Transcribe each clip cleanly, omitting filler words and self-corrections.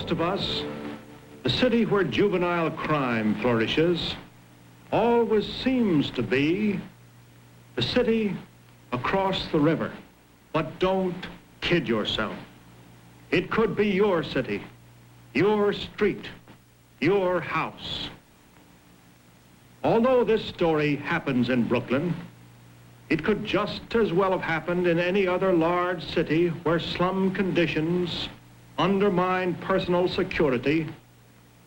most of us, the city where juvenile crime flourishes always seems to be the city across the river. But don't kid yourself. It could be your city, your street, your house. Although this story happens in Brooklyn, it could just as well have happened in any other large city where slum conditions undermine personal security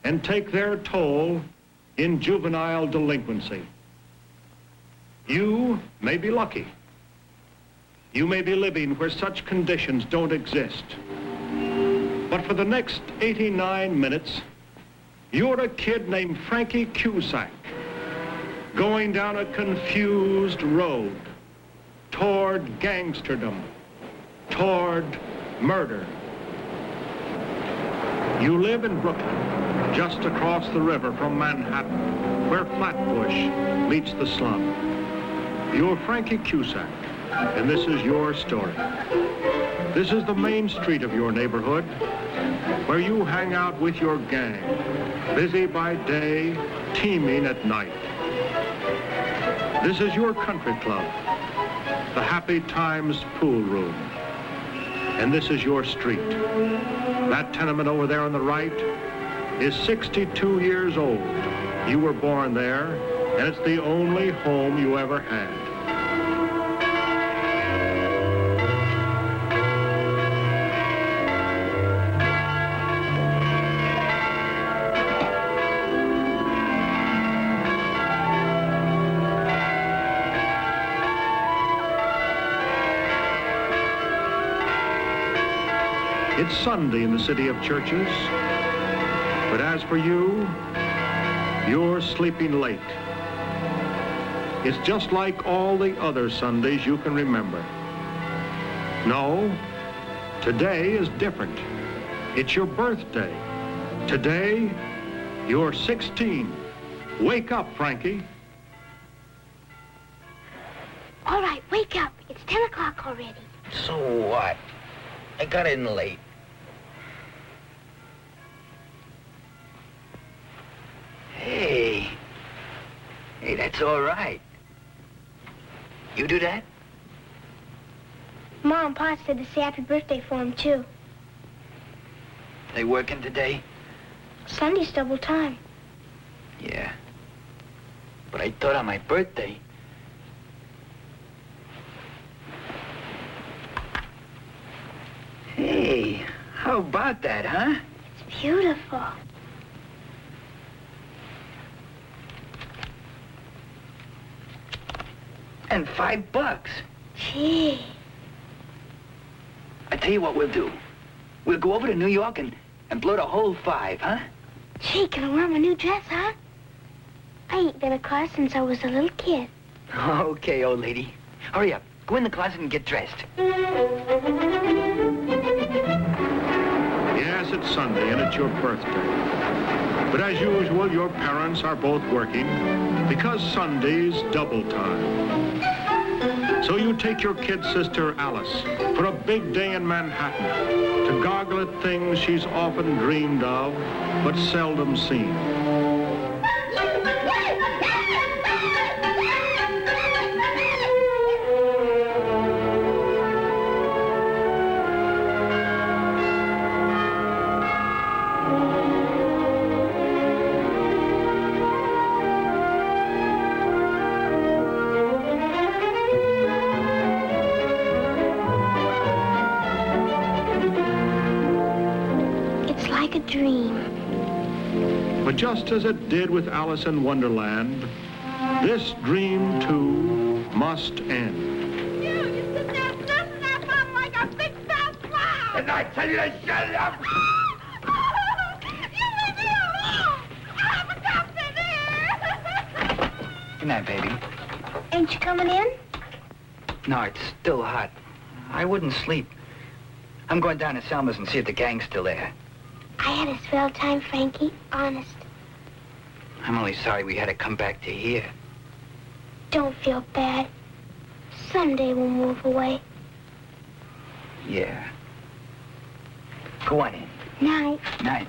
and take their toll in juvenile delinquency. You may be lucky. You may be living where such conditions don't exist. But for the next 89 minutes, you're a kid named Frankie Cusack, going down a confused road toward gangsterdom, toward murder. You live in Brooklyn, just across the river from Manhattan, where Flatbush meets the slum. You're Frankie Cusack, and this is your story. This is the main street of your neighborhood, where you hang out with your gang, busy by day, teeming at night. This is your country club, the Happy Times pool room. And this is your street. That tenement over there on the right is 62 years old. You were born there, and it's the only home you ever had. It's Sunday in the city of churches, but as for you, you're sleeping late. It's just like all the other Sundays you can remember. No, today is different. It's your birthday. Today, you're 16. Wake up, Frankie. All right, wake up. It's 10 o'clock already. So what? I got in late. Hey, that's all right. You do that? Mom and Pa said to say happy birthday for him, too. They working today? Sunday's double time. Yeah. But I thought on my birthday. Hey, how about that, huh? It's beautiful. And $5. Gee. I tell you what we'll do. We'll go over to New York and blow the whole 5, huh? Gee, can I wear my new dress, huh? I ain't been a car since I was a little kid. Okay, old lady. Hurry up. Go in the closet and get dressed. Yes, it's Sunday, and it's your birthday. But as usual, your parents are both working because Sunday's double time. So you take your kid sister, Alice, for a big day in Manhattan to goggle at things she's often dreamed of but seldom seen. But just as it did with Alice in Wonderland, this dream, too, must end. You sit there stressing that mom like a big fat clown! And I tell you to shut up! You leave me alone! I have a cop in here! Good night, baby. Ain't you coming in? No, it's still hot. I wouldn't sleep. I'm going down to Selma's and see if the gang's still there. I had a swell time, Frankie. Honest. I'm only sorry we had to come back to here. Don't feel bad. Someday we'll move away. Yeah. Go on in. Night. Night.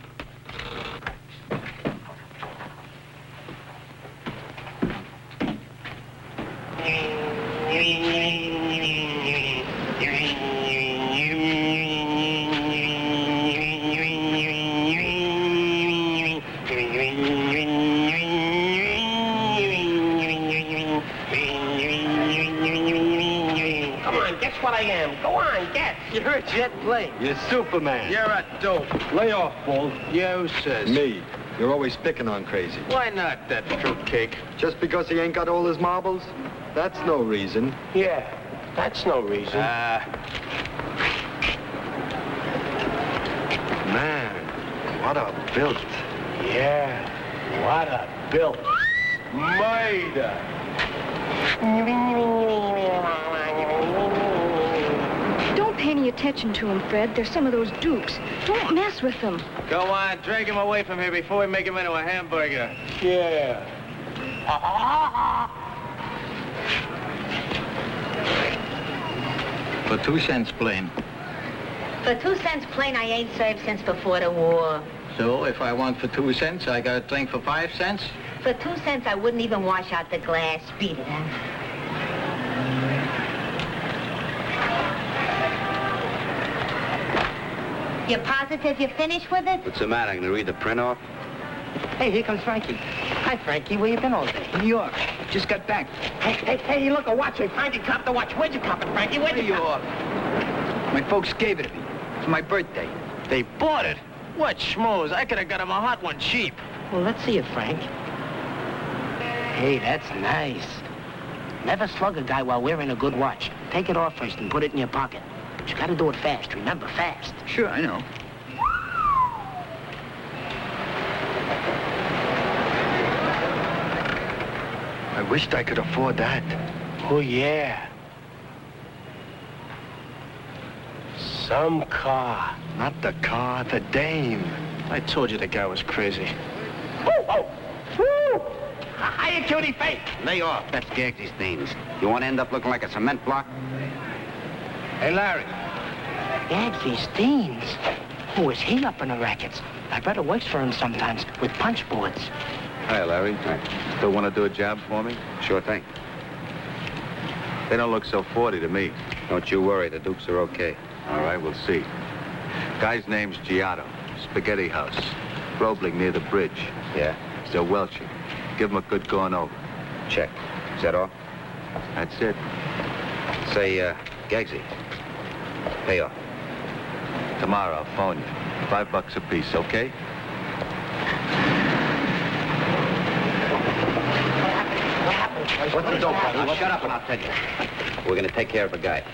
Come on, guess what I am. Go on, guess. You're Jet Blaine. You're Superman. You're a dope. Lay off, Bull. Yeah, who says? Me. You're always picking on Crazy. Why not, that fruitcake? Just because he ain't got all his marbles? That's no reason. Yeah, that's no reason. Man, what a built. Yeah, what a built. Murder. Don't pay any attention to him, Fred. They're some of those dukes. Don't mess with them. Go on, drag him away from here before we make him into a hamburger. Yeah. For 2 cents, Blaine. For 2 cents plain, I ain't served since before the war. So, if I want for 2 cents, I got a drink for 5 cents? For 2 cents, I wouldn't even wash out the glass. Beat it, huh? You positive you're finished with it? What's the matter? Gonna read the print off? Hey, here comes Frankie. Hi, Frankie. Where you been all day? New York. Just got back. Hey, look, a watch. I finally copped the watch. Where'd you cop it, Frankie? Where'd you cop it? My folks gave it to me. For my birthday. They bought it? What schmoes? I could have got him a hot one cheap. Well, let's see it, Frank. Hey, that's nice. Never slug a guy while wearing a good watch. Take it off first and put it in your pocket. But you gotta do it fast. Remember, fast. Sure, I know. I wished I could afford that. Oh, yeah. Some car. Not the car, the dame. I told you the guy was crazy. Oh! Woo! Hiya, cutie face. Lay off. That's Gagsby's things. You want to end up looking like a cement block? Hey, Larry. Gagsby's Deans. Who is he up in the rackets? I bet it works for him sometimes with punch boards. Hi, Larry. Hi. Still want to do a job for me? Sure thing. They don't look so 40 to me. Don't you worry. The Dukes are okay. All right, we'll see. Guy's name's Giotto. Spaghetti House. Roebling near the bridge. Yeah? Still welching. Give him a good going over. Check. Is that all? That's it. Say, Gagsy. Pay off. Tomorrow, I'll phone you. $5 a piece, okay? What's the dope, brother? Shut up and I'll tell you. We're gonna take care of a guy.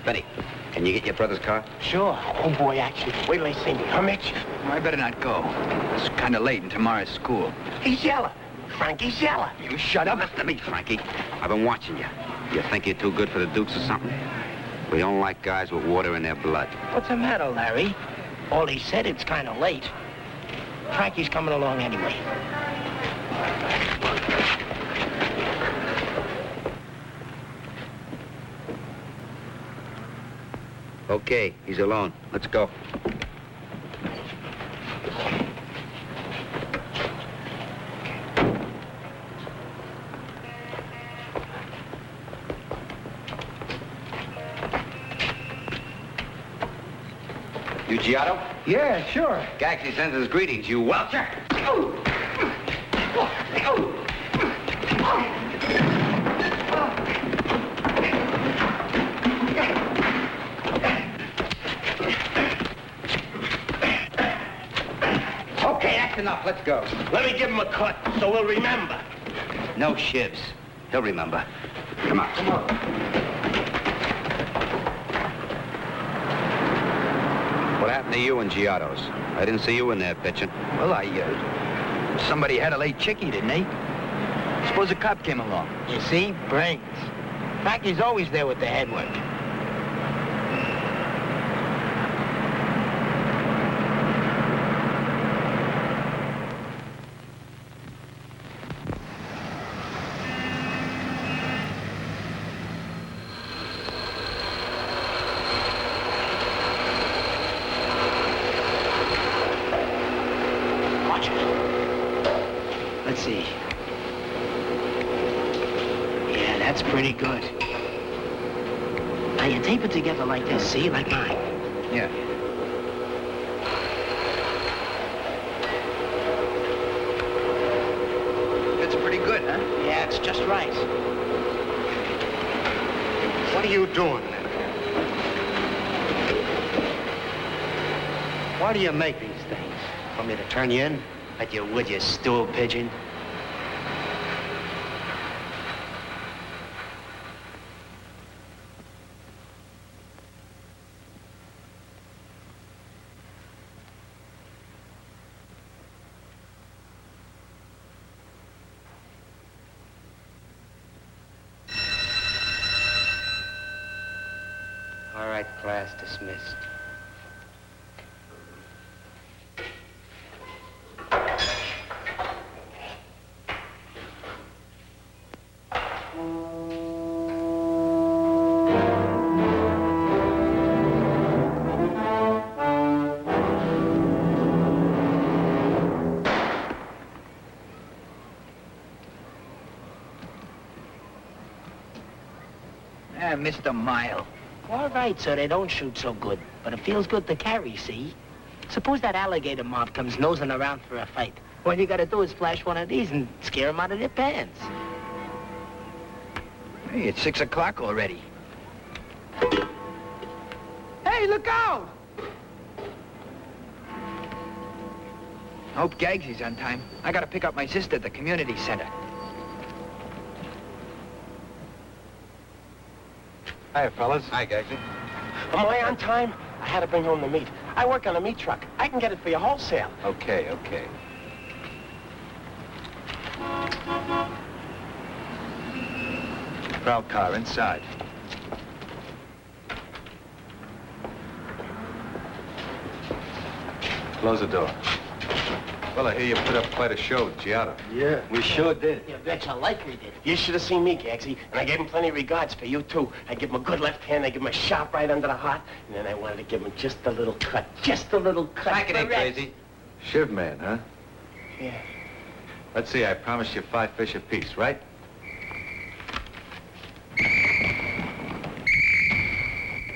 Benny, can you get your brother's car? Sure. Oh, boy, actually. Wait till they see me. Huh, Mitch? I better not go. It's kind of late and tomorrow's school. He's yelling. Frankie's yelling. You shut up. Listen to me, Frankie. I've been watching you. You think you're too good for the Dukes or something? We don't like guys with water in their blood. What's the matter, Larry? All he said, it's kind of late. Frankie's coming along anyway. Okay, he's alone. Let's go. You Giotto? Yeah, sure. Gagsby sends his greetings, you welcher. Okay, that's enough. Let's go. Let me give him a cut so we'll remember. No shivs. He'll remember. Come on. Come on. What happened to you and Giotto's? I didn't see you in there pitching. Well, somebody had a late chickie, didn't they? Suppose a cop came along. You see? Brains. Frankie's always there with the headwork. That's pretty good. Now you tape it together like this, see? Like mine. Yeah. It's pretty good, huh? Yeah, it's just right. What are you doing? Why do you make these things? Want me to turn you in? Like you would, you stool pigeon? All right, class dismissed. Missed a mile. All right, so they don't shoot so good, but it feels good to carry, see? Suppose that alligator mob comes nosing around for a fight. All you gotta do is flash one of these and scare them out of their pants. Hey, it's 6 o'clock already. Hey, look out! Hope Gagsy's on time. I gotta pick up my sister at the community center. Hi, fellas. Hi, Gagsy. Am I on time? I had to bring home the meat. I work on a meat truck. I can get it for you wholesale. Okay, okay. Proud car inside. Close the door. Well, I hear you put up quite a show at Giada. Yeah, we sure did. You betcha like we did. You should have seen me, Gagsy. And I gave him plenty of regards for you, too. I give him a good left hand, I give him a sharp right under the heart, and then I wanted to give him just a little cut. Just a little cut. Back it in, Crazy. Shiv man, huh? Yeah. Let's see, I promised you 5 fish apiece, right?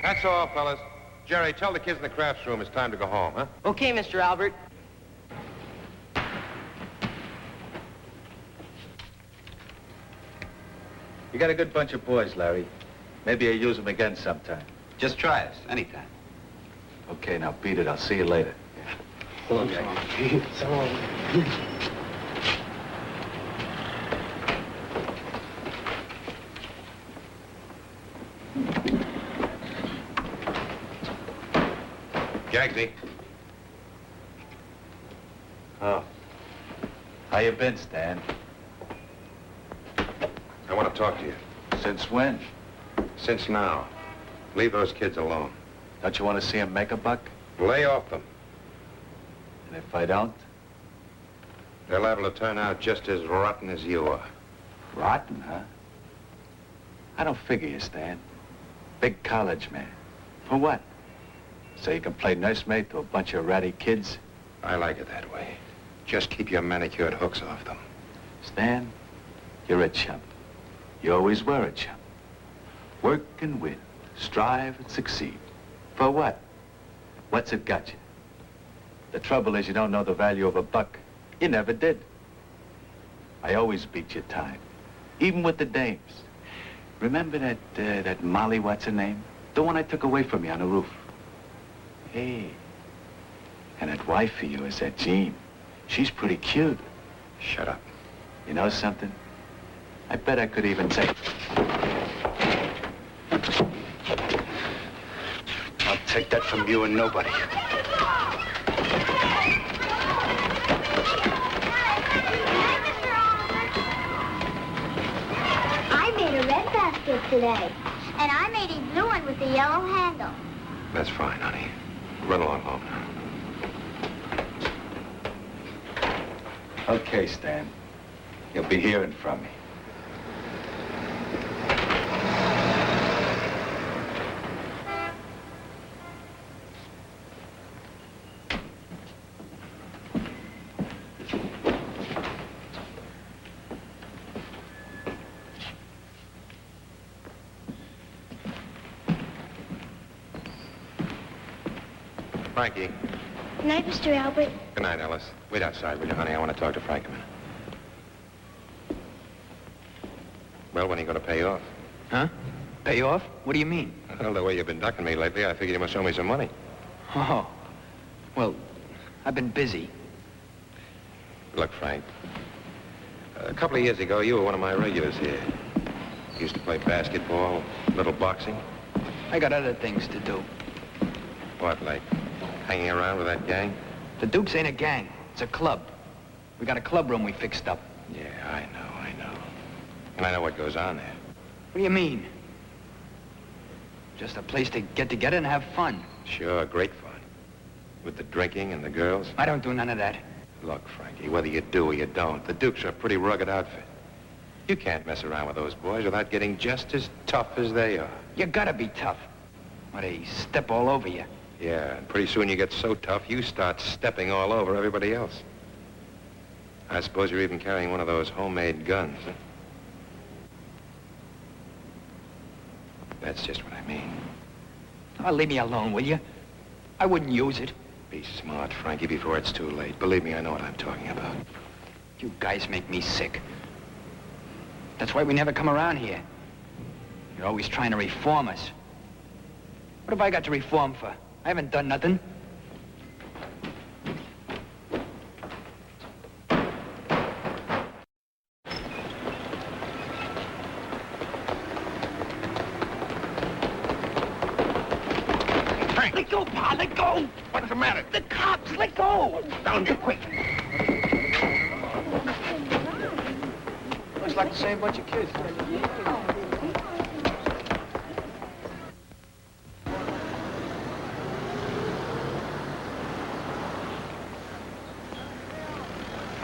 That's all, fellas. Jerry, tell the kids in the crafts room it's time to go home, huh? Okay, Mr. Albert. You got a good bunch of boys, Larry. Maybe you'll use them again sometime. Just try us, anytime. Okay, now beat it. I'll see you later. Okay. So long. Gagsy. Oh. How you been, Stan? I want to talk to you. Since when? Since now. Leave those kids alone. Don't you want to see them make a buck? Lay off them. And if I don't? They're liable to turn out just as rotten as you are. Rotten, huh? I don't figure you, Stan. Big college man. For what? So you can play nursemaid to a bunch of ratty kids? I like it that way. Just keep your manicured hooks off them. Stan, you're a chump. You always were a chump. Work and win. Strive and succeed. For what? What's it got you? The trouble is you don't know the value of a buck. You never did. I always beat your time. Even with the dames. Remember that Molly, what's her name? The one I took away from you on the roof. Hey. And that wife of yours, that Jean. She's pretty cute. Shut up. You know something? I bet I could even take... I'll take that from you and nobody. I made a red basket today. And I made a blue one with a yellow handle. That's fine, honey. Run along home now. Okay, Stan. You'll be hearing from me. Frankie. Good night, Mr. Albert. Good night, Alice. Wait outside, will you, honey? I want to talk to Frank a minute. Well, when are you going to pay off? Huh? Pay off? What do you mean? Well, the way you've been ducking me lately, I figured you must owe me some money. Oh. Well, I've been busy. Look, Frank. A couple of years ago, you were one of my regulars here. Used to play basketball, little boxing. I got other things to do. What, like hanging around with that gang? The Dukes ain't a gang. It's a club. We got a club room we fixed up. Yeah, I know. And I know what goes on there. What do you mean? Just a place to get together and have fun. Sure, great fun. With the drinking and the girls. I don't do none of that. Look, Frankie, whether you do or you don't, the Dukes are a pretty rugged outfit. You can't mess around with those boys without getting just as tough as they are. You gotta be tough. Or they step all over you. Yeah, and pretty soon you get so tough, you start stepping all over everybody else. I suppose you're even carrying one of those homemade guns, huh? That's just what I mean. Oh, leave me alone, will you? I wouldn't use it. Be smart, Frankie, before it's too late. Believe me, I know what I'm talking about. You guys make me sick. That's why we never come around here. You're always trying to reform us. What have I got to reform for? I haven't done nothing. Let go, Pa, let go! What's the matter? The cops, let go! Down here, quick. Looks like the same bunch of kids.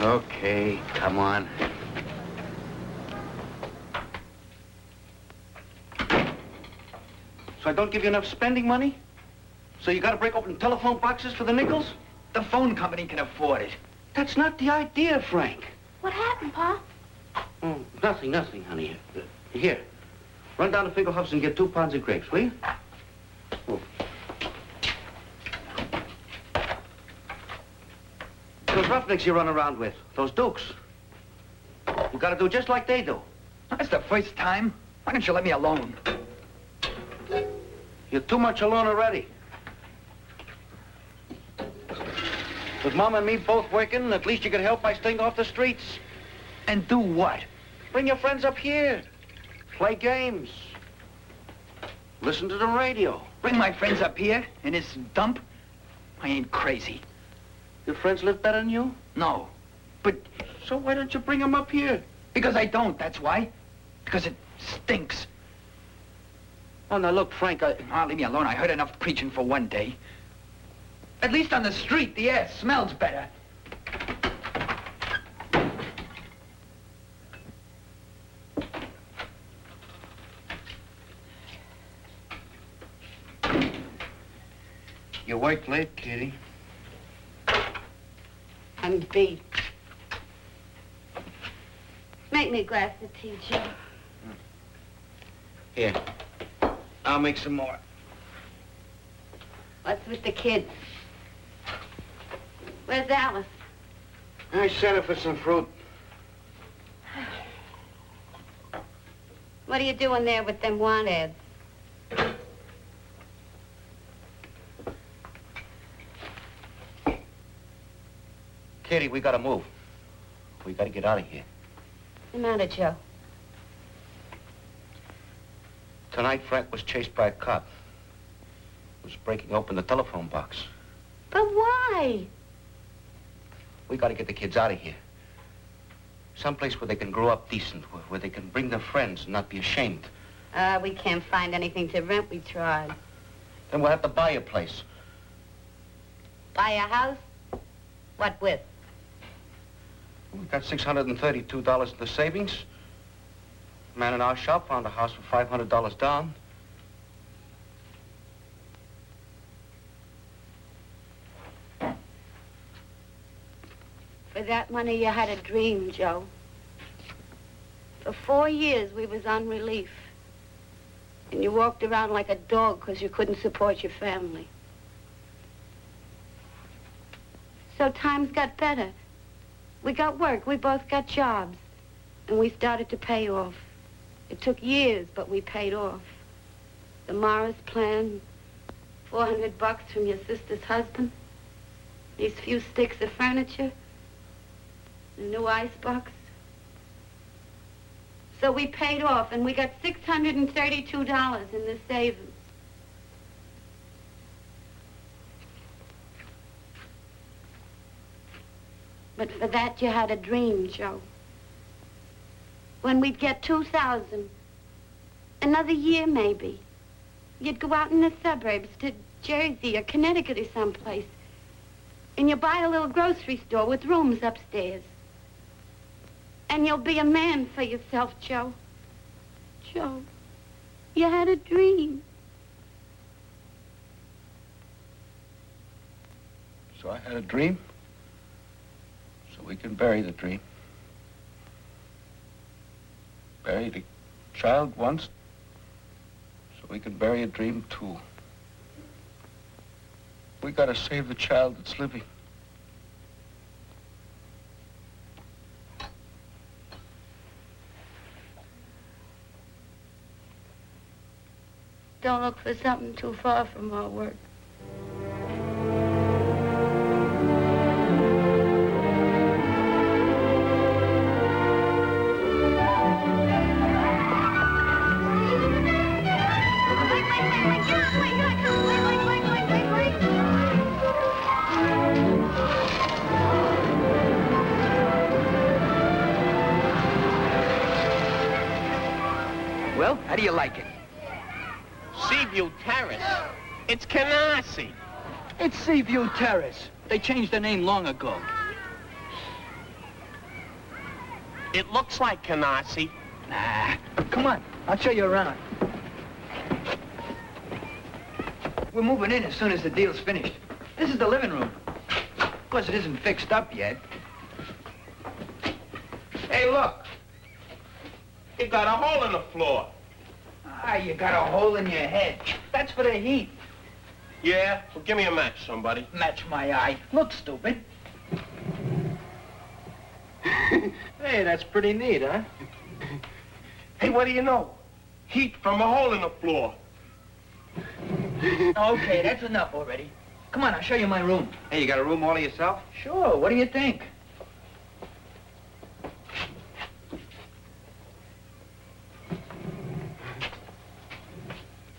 Okay, come on. So I don't give you enough spending money? So you gotta break open telephone boxes for the nickels? The phone company can afford it. That's not the idea, Frank. What happened, Pa? Oh, nothing, honey. Here, run down to Fingerhoff's and get 2 pounds of grapes, will you? Oh. Those roughnecks you run around with, those Dukes. You gotta do just like they do. That's the first time. Why don't you let me alone? You're too much alone already. With Mom and me both working, at least you could help by staying off the streets. And do what? Bring your friends up here. Play games. Listen to the radio. Bring my friends up here in this dump? I ain't crazy. Your friends live better than you? No. But... So why don't you bring them up here? Because I don't, that's why. Because it stinks. Oh, now look, Frank, Oh, leave me alone. I heard enough preaching for one day. At least on the street, the air smells better. You worked late, Kitty. I'm beat. Make me a glass of tea, Joe. Here. I'll make some more. What's with the kids? Where's Alice? I sent her for some fruit. What are you doing there with them want ads? Kitty, we gotta move. We gotta get out of here. What's the matter, Joe? Tonight, Frank was chased by a cop. He was breaking open the telephone box. But why? We gotta get the kids out of here. Someplace where they can grow up decent, where they can bring their friends and not be ashamed. We can't find anything to rent. We tried. Then we'll have to buy a place. Buy a house? What with? We've got $632 in the savings. A man in our shop found a house for $500 down. For that money, you had a dream, Joe. For 4 years, we was on relief. And you walked around like a dog because you couldn't support your family. So times got better. We got work. We both got jobs. And we started to pay off. It took years, but we paid off. The Morris plan, $400 from your sister's husband, these few sticks of furniture, the new icebox. So we paid off, and we got $632 in the savings. But for that, you had a dream, Joe. When we'd get 2,000, another year maybe, you'd go out in the suburbs to Jersey or Connecticut or someplace, and you'll buy a little grocery store with rooms upstairs. And you'll be a man for yourself, Joe. Joe, you had a dream. So I had a dream? So we can bury the dream. Buried a child once, so we can bury a dream too. We gotta save the child that's living. Don't look for something too far from our work. Well, how do you like it? Seaview Terrace. It's Canarsie. It's Seaview Terrace. They changed the name long ago. It looks like Canarsie. Nah. Come on, I'll show you around. We're moving in as soon as the deal's finished. This is the living room. Of course, it isn't fixed up yet. Hey, look. You got a hole in the floor. Ah, you got a hole in your head. That's for the heat. Yeah? Well, give me a match, somebody. Match my eye. Look stupid. Hey, that's pretty neat, huh? Hey, what do you know? Heat from a hole in the floor. Okay, that's enough already. Come on, I'll show you my room. Hey, you got a room all to yourself? Sure, what do you think?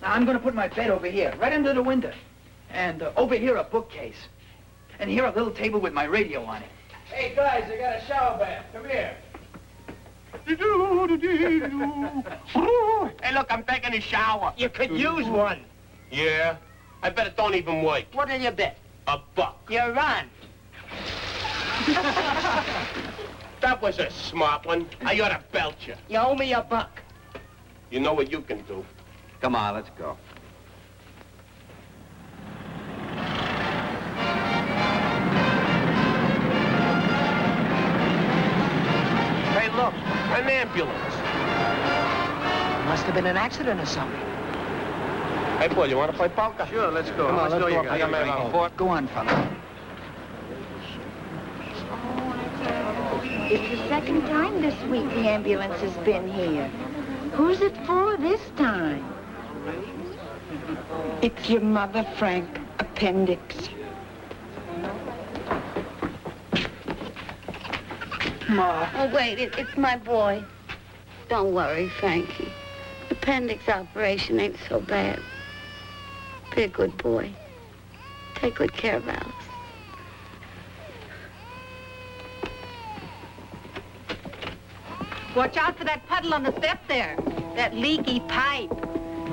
Now, I'm gonna put my bed over here, right under the window. And over here, a bookcase. And here, a little table with my radio on it. Hey, guys, I got a shower bath. Come here. Hey, look, I'm taking a shower. You could use one. Yeah? I bet it don't even work. What do you bet? $1. You're on. That was a smart one. I ought to belt you. You owe me $1. You know what you can do. Come on, let's go. Hey, look, an ambulance. Must have been an accident or something. Hey, Paul, you want to play poker? Sure, let's go. Come on, let's go. You I got my drinking. phone. Go on, fella. It's the second time this week the ambulance has been here. Who's it for this time? It's your mother, Frank. Appendix. Ma. Oh, wait, it's my boy. Don't worry, Frankie. Appendix operation ain't so bad. Be a good boy. Take good care of Alice. Watch out for that puddle on the step there. That leaky pipe.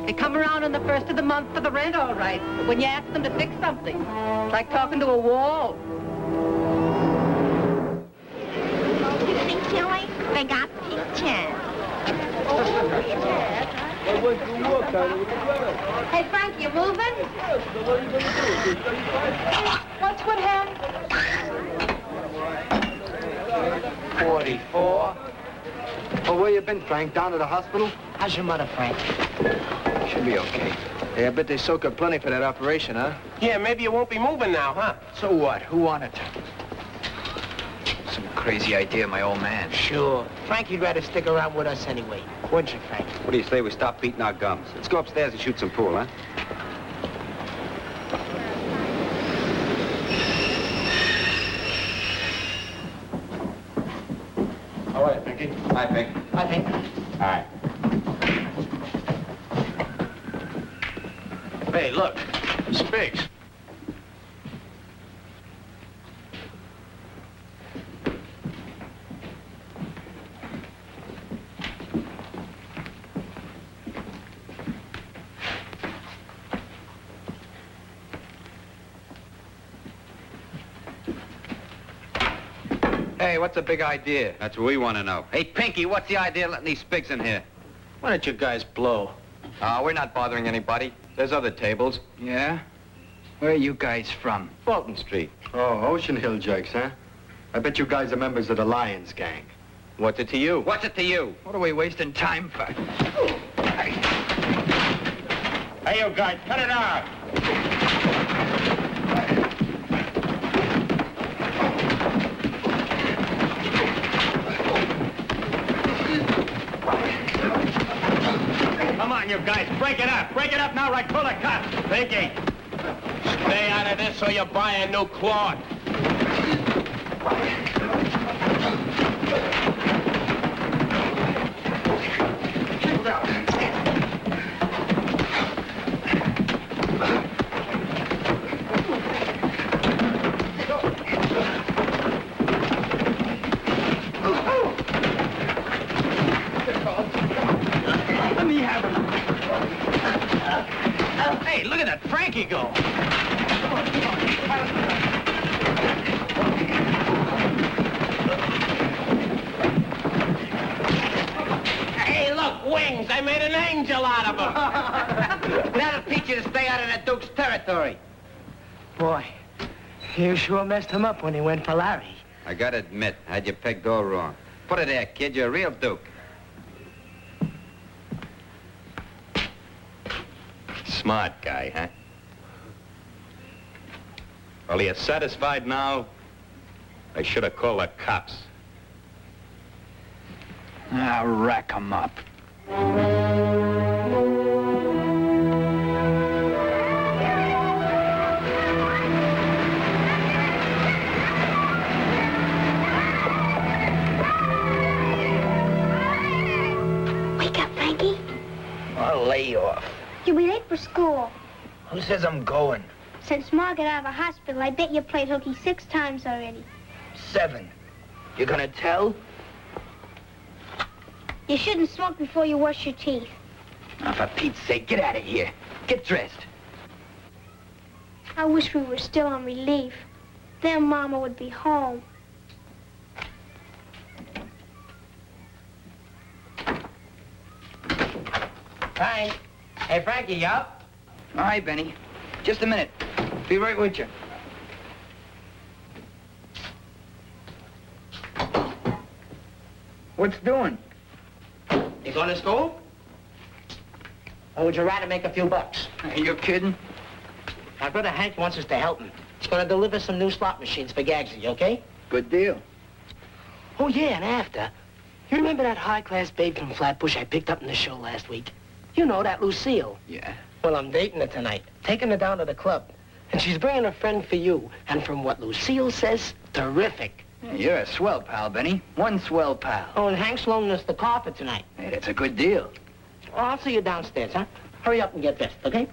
They come around on the first of the month for the rent, all right. But when you ask them to fix something, it's like talking to a wall. Big Tilly, they got pictures. Hey, Frank, you moving? What's what happened? 44. Oh, where you been, Frank? Down to the hospital? How's your mother, Frank? Should be okay. Hey, I bet they soak up plenty for that operation, huh? Yeah, maybe you won't be moving now, huh? So what? Who wanted to? crazy idea, my old man. Sure. Frankie'd rather stick around with us anyway. Wouldn't you, Frank? What do you say we stop beating our gums? Let's go upstairs and shoot some pool, huh? All right, Frankie. Hi, Pink. I think. All right. Hey, look. Spiggs. Hey, what's the big idea? That's what we want to know. Hey, Pinky, what's the idea of letting these spigs in here? Why don't you guys blow? We're not bothering anybody. There's other tables. Yeah? Where are you guys from? Fulton Street. Oh, Ocean Hill jerks, huh? I bet you guys are members of the Lions gang. What's it to you? What's it to you? What are we wasting time for? Hey, you guys, cut it out. Come on, you guys, break it up. Break it up now, right? Pull the cops. Pinky, stay out of this or you buy a new cloth. Let me have him. Hey, look at that Frankie go. Hey, look, wings. I made an angel out of them. That'll teach you to stay out of the Duke's territory. Boy, you sure messed him up when he went for Larry. I gotta admit, I had you pegged all wrong. Put it there, kid. You're a real Duke. Smart guy, huh? Well, are you satisfied now? I should have called the cops. I'll rack 'em up. Wake up, Frankie. I'll lay you off. You'll be late for school. Who says I'm going? Since Ma got out of the hospital, I bet you played hooky 6 times already. 7. You gonna tell? You shouldn't smoke before you wash your teeth. Now, for Pete's sake, get out of here. Get dressed. I wish we were still on relief. Then Mama would be home. Frank. Hey, Frankie, you up? All right, Benny. Just a minute. Be right with you. What's doing? You going to school? Or would you rather make a few bucks? You're kidding? My brother Hank wants us to help him. He's going to deliver some new slot machines for Gagsy, okay? Good deal. Oh, yeah, and after, you remember that high-class babe from Flatbush I picked up in the show last week? You know, that Lucille. Yeah. Well, I'm dating her tonight, taking her down to the club. And she's bringing a friend for you. And from what Lucille says, terrific. You're a swell pal, Benny. One swell pal. Oh, and Hank's loaning us the car for tonight. Hey, that's a good deal. Well, I'll see you downstairs, huh? Hurry up and get dressed, okay?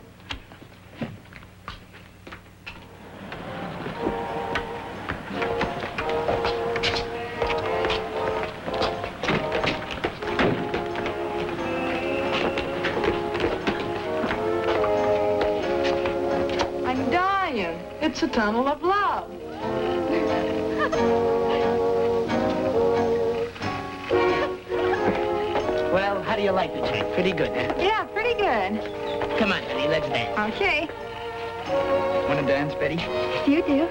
I'm dying. It's a tunnel of love. Well, how do you like the chick? Pretty good, huh? Yeah, pretty good. Come on, Betty, let's dance. Okay. Want to dance, Betty? You do.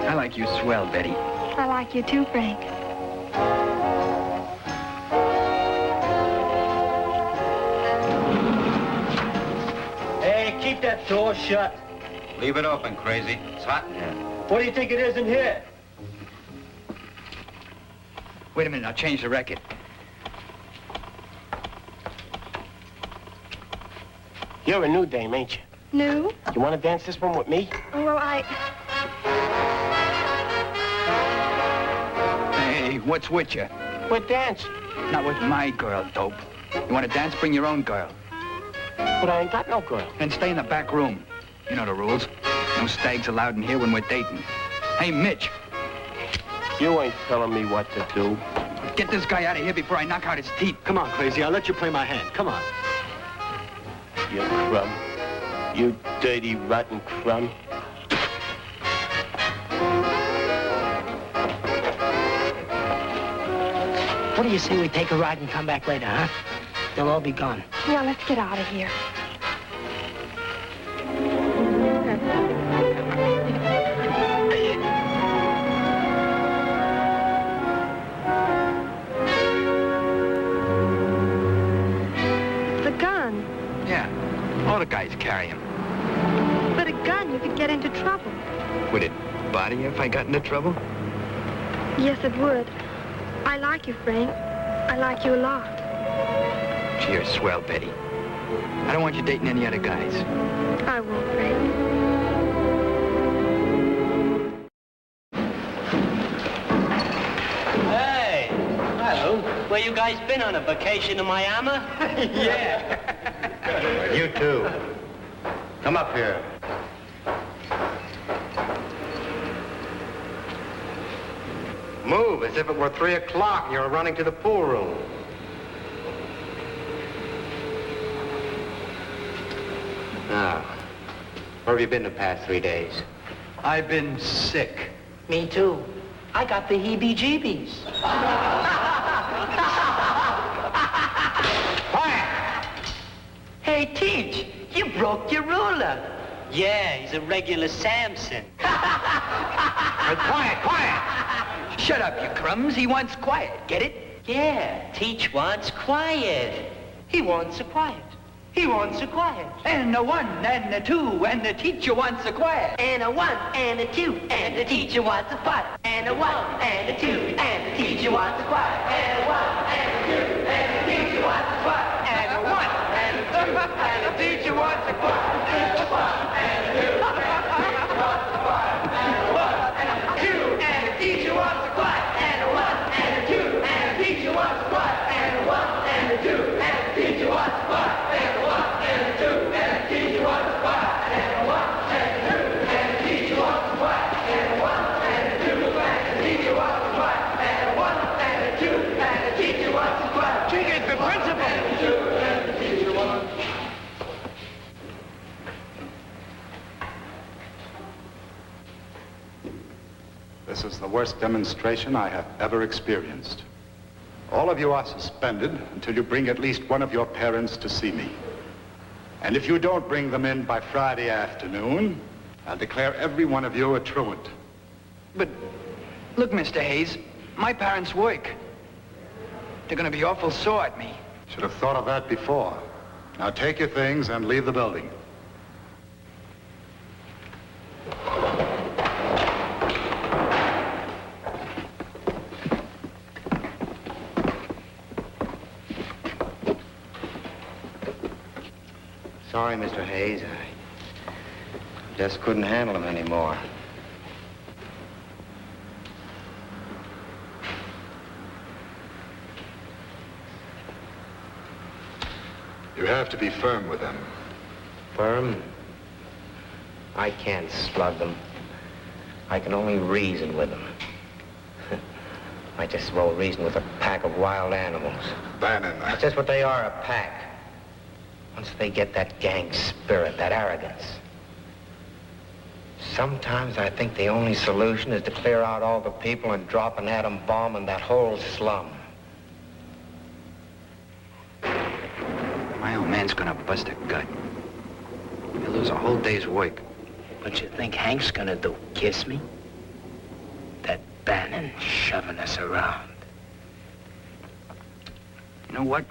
I like you swell, Betty. I like you too, Frank. Hey, keep that door shut. Leave it open, Crazy. It's hot in here. What do you think it is in here? Wait a minute, I'll change the record. You're a new dame, ain't you? New? You want to dance this one with me? Oh, well, Hey, what's with you? We're dancing. Not with my girl, dope. You want to dance? Bring your own girl. But I ain't got no girl. Then stay in the back room. You know the rules. No stags allowed in here when we're dating. Hey, Mitch. You ain't telling me what to do. Get this guy out of here before I knock out his teeth. Come on, Crazy. I'll let you play my hand. Come on. You crumb. You dirty, rotten crumb. What do you say we take a ride and come back later, huh? They'll all be gone. yeah, let's get out of here. The gun. Yeah, all the guys carry him. But a gun, you could get into trouble. Would it bother you if I got into trouble? Yes, it would. I like you, Frank. I like you a lot. Gee, you're swell, Betty. I don't want you dating any other guys. I won't, Frank. Hey, hello. Where you guys been on a vacation in Miami? Yeah. You too. Come up here. Move as if it were 3 o'clock and you were running to the pool room. Now, where have you been the past 3 days? I've been sick. Me too. I got the heebie-jeebies. Hey, Teach, you broke your ruler. Yeah, he's a regular Samson. Hey, quiet! Shut up, you crumbs. He wants quiet. Get it? Yeah, Teach wants quiet. He wants a quiet. He wants a quiet. And a 1, and a 2, and the teacher wants a quiet. And a 1, and a 2, and the teacher wants a quiet. And a 1, and a 2, and the teacher wants a quiet. And a 1, and a 2, and the teacher wants a quiet. And a 1, and a 2, and the teacher wants a quiet. And a 1, and a 2, and the teacher wants a quiet. And a 1, and a 2, and the teacher wants a quiet. And a 1, and a 2, and the teacher wants a quiet. And a 1, and a 2, and the teacher wants a quiet. And a 1, and a 2, and the teacher wants a quiet. And a 1, and a 2, and the teacher wants a quiet. And a 1, and a 2, and the teacher wants a quiet. And a 1, and a 2, and the teacher wants a quiet. Chicken, the principal! And a 2, and the teacher wants a quiet. This is the worst demonstration I have ever experienced. All of you are suspended until you bring at least one of your parents to see me. And if you don't bring them in by Friday afternoon, I'll declare every one of you a truant. But, look, Mr. Hayes, my parents work. They're gonna be awful sore at me. Should have thought of that before. Now take your things and leave the building. Sorry, Mr. Hayes. I just couldn't handle him anymore. You have to be firm with them. Firm? I can't slug them. I can only reason with them. I just as well reason with a pack of wild animals. Bannon. That's just what they are, a pack. Once they get that gang spirit, that arrogance. Sometimes I think the only solution is to clear out all the people and drop an atom bomb in that whole slum. My old man's gonna bust a gut. He'll lose a whole day's work. What you think Hank's gonna do? Kiss me? That Bannon shoving us around. You know what?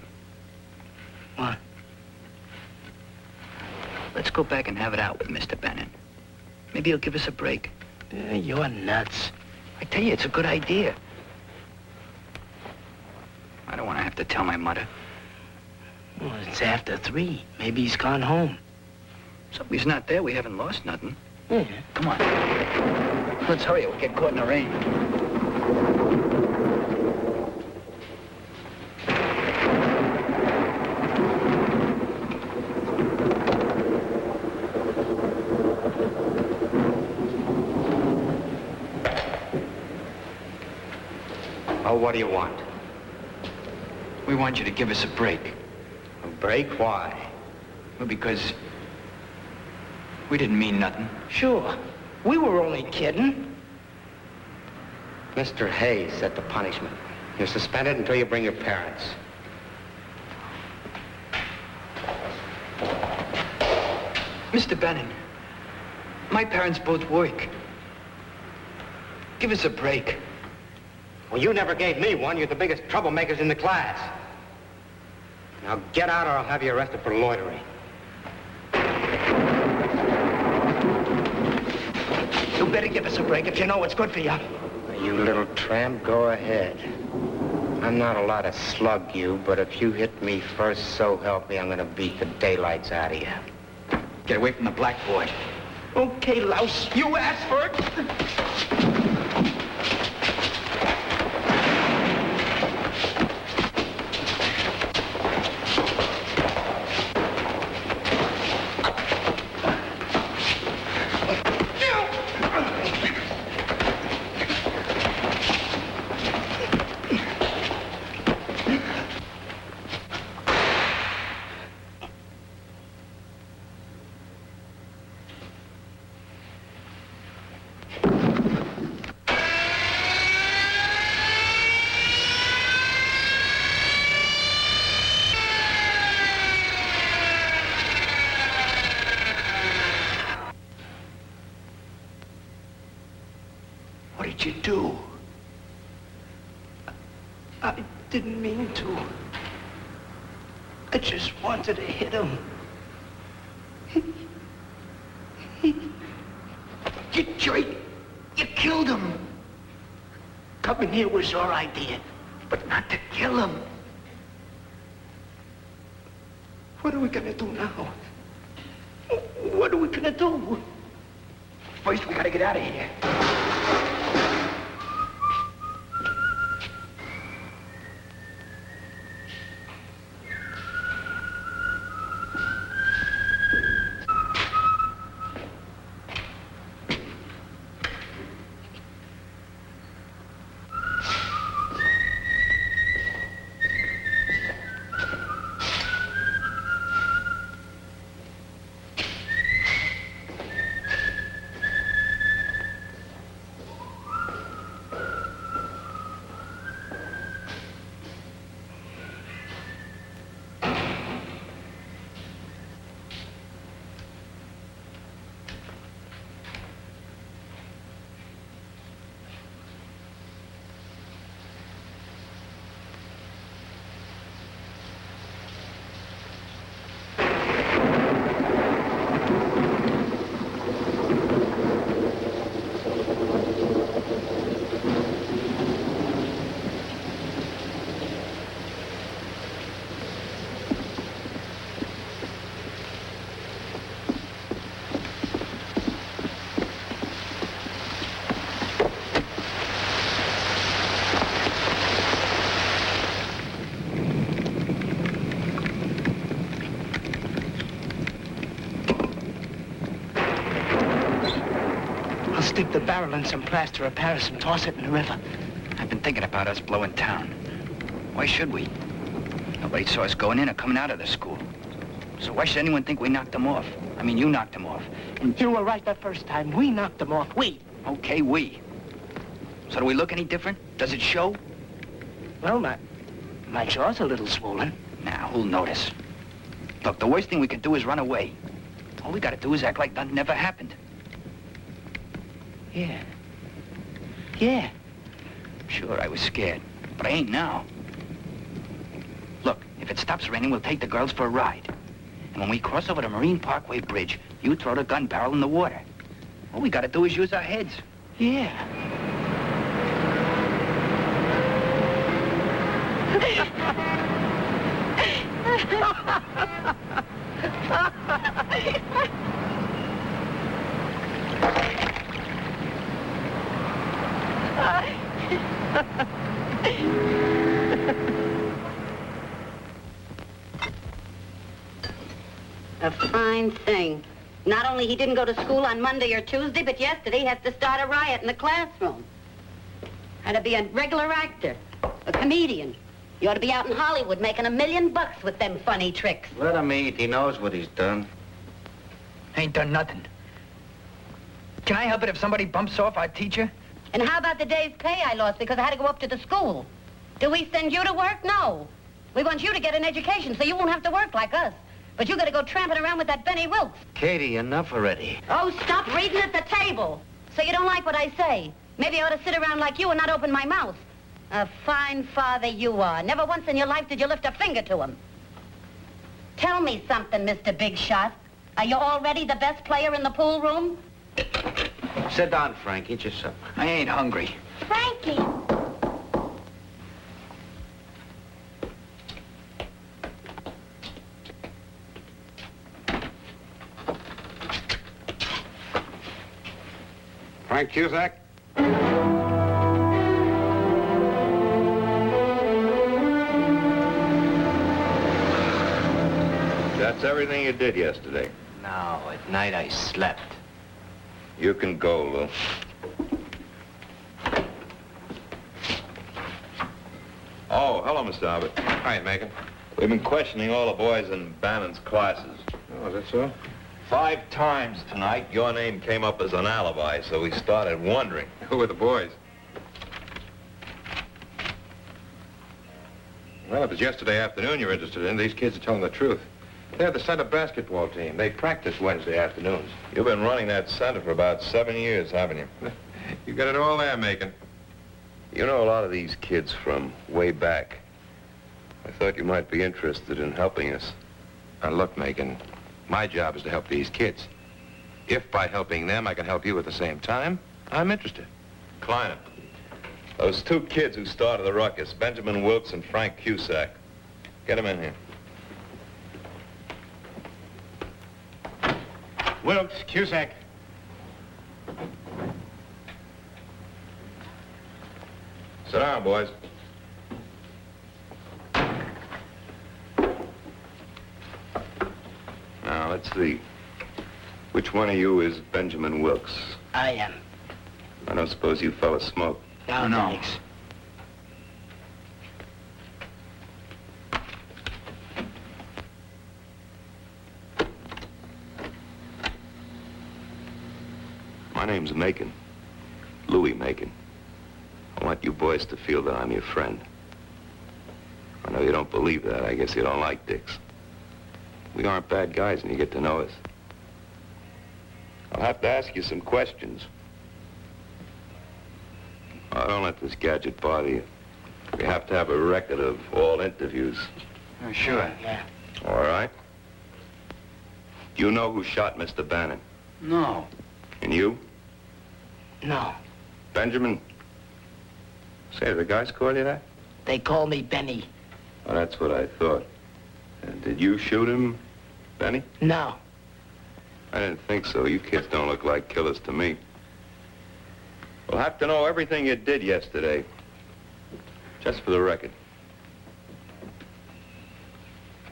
What? Let's go back and have it out with Mr. Bannon. Maybe he'll give us a break. You're nuts. I tell you, it's a good idea. I don't want to have to tell my mother. Well, it's after 3. Maybe he's gone home. So if he's not there, we haven't lost nothing. Yeah. Come on. Let's hurry. We'll get caught in the rain. Oh, what do you want? We want you to give us a break. A break? Why? Well, because we didn't mean nothing. Sure. We were only kidding. Mr. Hayes set the punishment. You're suspended until you bring your parents. Mr. Bannon, my parents both work. Give us a break. Well, you never gave me one. You're the biggest troublemakers in the class. Now get out or I'll have you arrested for loitering. You better give us a break if you know what's good for you. You little tramp, go ahead. I'm not allowed to slug you, but if you hit me first, so help me, I'm gonna beat the daylights out of you. Get away from the blackboard. Okay, louse. You asked for it. What did you do? I didn't mean to. I just wanted to hit him. You jerk! You killed him! Coming here was your idea, but not to kill him. What are we gonna do now? What are we gonna do? First, we gotta get out of here. Stick the barrel in some plaster of Paris and toss it in the river. I've been thinking about us blowing town. Why should we? Nobody saw us going in or coming out of the school. So why should anyone think we knocked them off? I mean, you knocked them off. And you were right that first time. We knocked them off. We. Okay, we. So do we look any different? Does it show? Well, my jaw's a little swollen. Now, who'll notice? Look, the worst thing we could do is run away. All we gotta do is act like nothing ever happened. Yeah. Yeah. Sure, I was scared, but I ain't now. Look, if it stops raining, we'll take the girls for a ride. And when we cross over the Marine Parkway Bridge, you throw the gun barrel in the water. All we gotta do is use our heads. Yeah. A fine thing. Not only he didn't go to school on Monday or Tuesday, but yesterday he has to start a riot in the classroom. Had to be a regular actor, a comedian. You ought to be out in Hollywood making $1 million with them funny tricks. Let him eat. He knows what he's done. Ain't done nothing. Can I help it if somebody bumps off our teacher? And how about the day's pay I lost because I had to go up to the school? Do we send you to work? No. We want you to get an education so you won't have to work like us. But you gotta go tramping around with that Benny Wilkes. Katie, enough already. Oh, stop reading at the table. So you don't like what I say. Maybe I ought to sit around like you and not open my mouth. A fine father you are. Never once in your life did you lift a finger to him. Tell me something, Mr. Big Shot. Are you already the best player in the pool room? Sit down, Frank. Eat your supper. I ain't hungry. Frankie. Frank Cusack? That's everything you did yesterday. No, at night I slept. You can go, Lou. Oh, hello, Mr. Abbott. Hi, Macon. We've been questioning all the boys in Bannon's classes. Oh, is that so? 5 times tonight, your name came up as an alibi, so we started wondering. Who were the boys? Well, if it's yesterday afternoon you're interested in, these kids are telling the truth. They're the center basketball team. They practice Wednesday afternoons. You've been running that center for about 7 years, haven't you? You got it all there, Macon. You know a lot of these kids from way back. I thought you might be interested in helping us. Now, look, Macon, my job is to help these kids. If by helping them I can help you at the same time, I'm interested. Kleiner. Those 2 kids who started the ruckus, Benjamin Wilkes and Frank Cusack. Get them in here. Wilkes, Cusack. Sit down, boys. Now, let's see. Which one of you is Benjamin Wilkes? I am. I don't suppose you fellas smoke. No, thanks. My name's Macon. Louis Macon. I want you boys to feel that I'm your friend. I know you don't believe that. I guess you don't like dicks. We aren't bad guys when you get to know us. I'll have to ask you some questions. Oh, don't let this gadget bother you. We have to have a record of all interviews. Oh, sure. Yeah. All right. Do you know who shot Mr. Bannon? No. And you? No. Benjamin? Say, the guys call you that? They call me Benny. Oh, that's what I thought. And did you shoot him, Benny? No. I didn't think so. You kids don't look like killers to me. We'll have to know everything you did yesterday. Just for the record.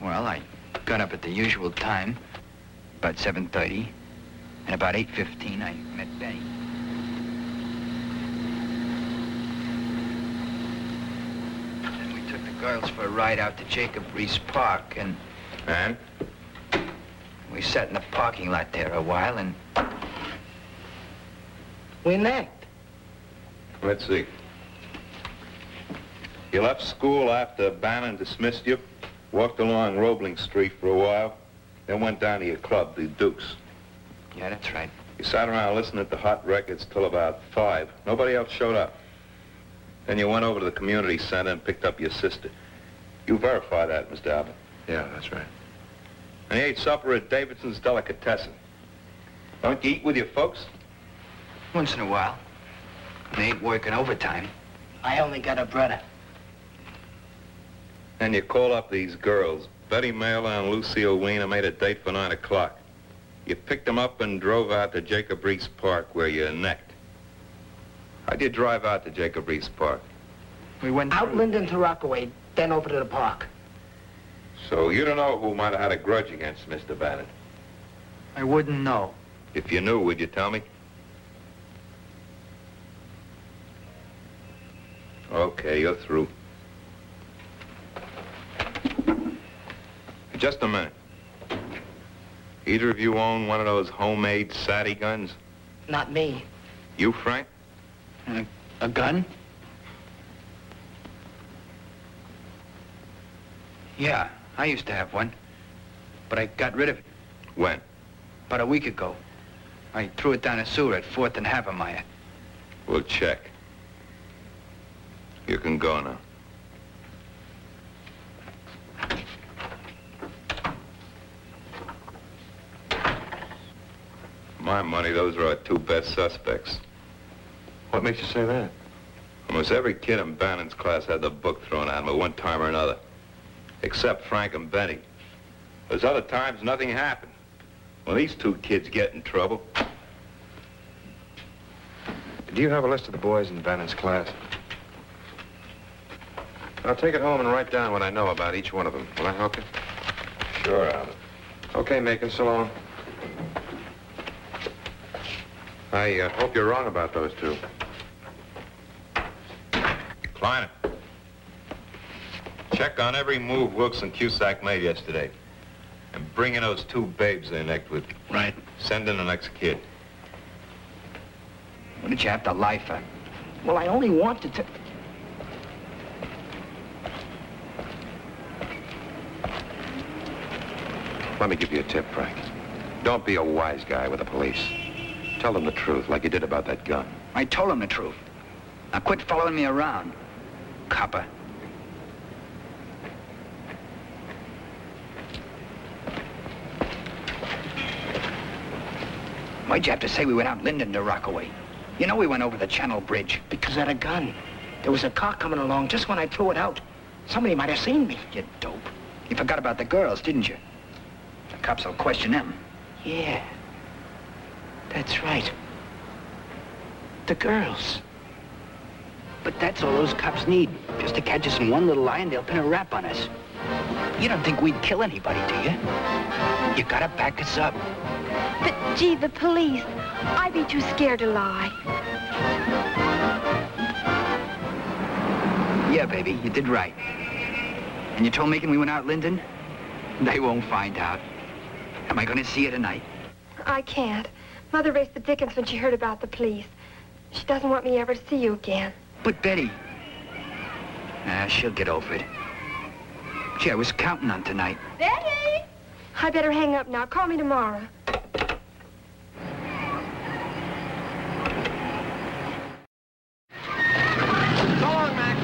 Well, I got up at the usual time, about 7:30, and about 8:15 I met Benny. Then we took the girls for a ride out to Jacob Reese Park, and we sat in the parking lot there a while, and we met. Let's see. You left school after Bannon dismissed you, walked along Roebling Street for a while, then went down to your club, the Dukes. Yeah, that's right. You sat around listening to hot records till about 5. Nobody else showed up. Then you went over to the community center and picked up your sister. You verify that, Mr. Abbott. Yeah, that's right. And you ate supper at Davidson's Delicatessen. Don't you eat with your folks? Once in a while. They ain't working overtime. I only got a brother. And you call up these girls. Betty Mailer and Lucille Weiner made a date for 9 o'clock. You picked them up and drove out to Jacob Reese Park where you necked. How'd you drive out to Jacob Reese Park? We went out Linden to Rockaway, then over to the park. So you don't know who might have had a grudge against Mr. Bannon? I wouldn't know. If you knew, would you tell me? Okay, you're through. Just a minute. Either of you own one of those homemade Saddie guns? Not me. You, Frank? A gun? Yeah, I used to have one. But I got rid of it. When? About a week ago. I threw it down a sewer at 4th and Havermeyer. We'll check. You can go now. My money, those are our two best suspects. What makes you say that? Almost every kid in Bannon's class had the book thrown at him at one time or another. Except Frank and Benny. There's other times nothing happened. Well, these two kids get in trouble. Do you have a list of the boys in Bannon's class? I'll take it home and write down what I know about each one of them. Will that help you? Sure, Albert. Okay, Macon, so long. I hope you're wrong about those two. Kleiner. Check on every move Wilkes and Cusack made yesterday. And bring in those two babes they necked with. Right. Send in the next kid. What did you have to lie for? Well, I only wanted to... Let me give you a tip, Frank. Don't be a wise guy with the police. Tell them the truth, like you did about that gun. I told him the truth. Now quit following me around, copper. Why'd you have to say we went out Linden to Rockaway? You know we went over the Channel Bridge. Because of the gun. There was a car coming along just when I threw it out. Somebody might have seen me. You dope. You forgot about the girls, didn't you? The cops will question them. Yeah. That's right. The girls. But that's all those cops need. Just to catch us in one little lie and they'll pin a rap on us. You don't think we'd kill anybody, do you? You gotta back us up. But, gee, the police. I'd be too scared to lie. Yeah, baby, you did right. And you told Macon we went out Linden? They won't find out. Am I gonna see you tonight? I can't. Mother raced the dickens when she heard about the police. She doesn't want me ever to see you again. But Betty... she'll get over it. Gee, I was counting on tonight. Betty! I better hang up now. Call me tomorrow. So long, Max.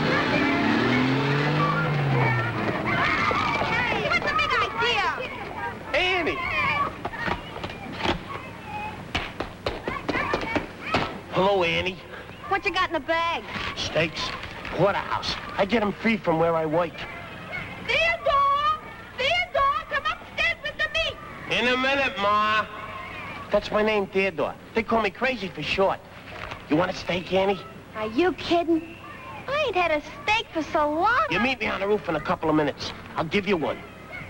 Hey, what's the big idea? Annie. Hello, Annie. What you got in the bag? Steaks. Porterhouse. I get them free from where I work. Theodore! Theodore, come upstairs with the meat! In a minute, Ma. That's my name, Theodore. They call me Crazy for short. You want a steak, Annie? Are you kidding? I ain't had a steak for so long. You meet me on the roof in a couple of minutes. I'll give you one.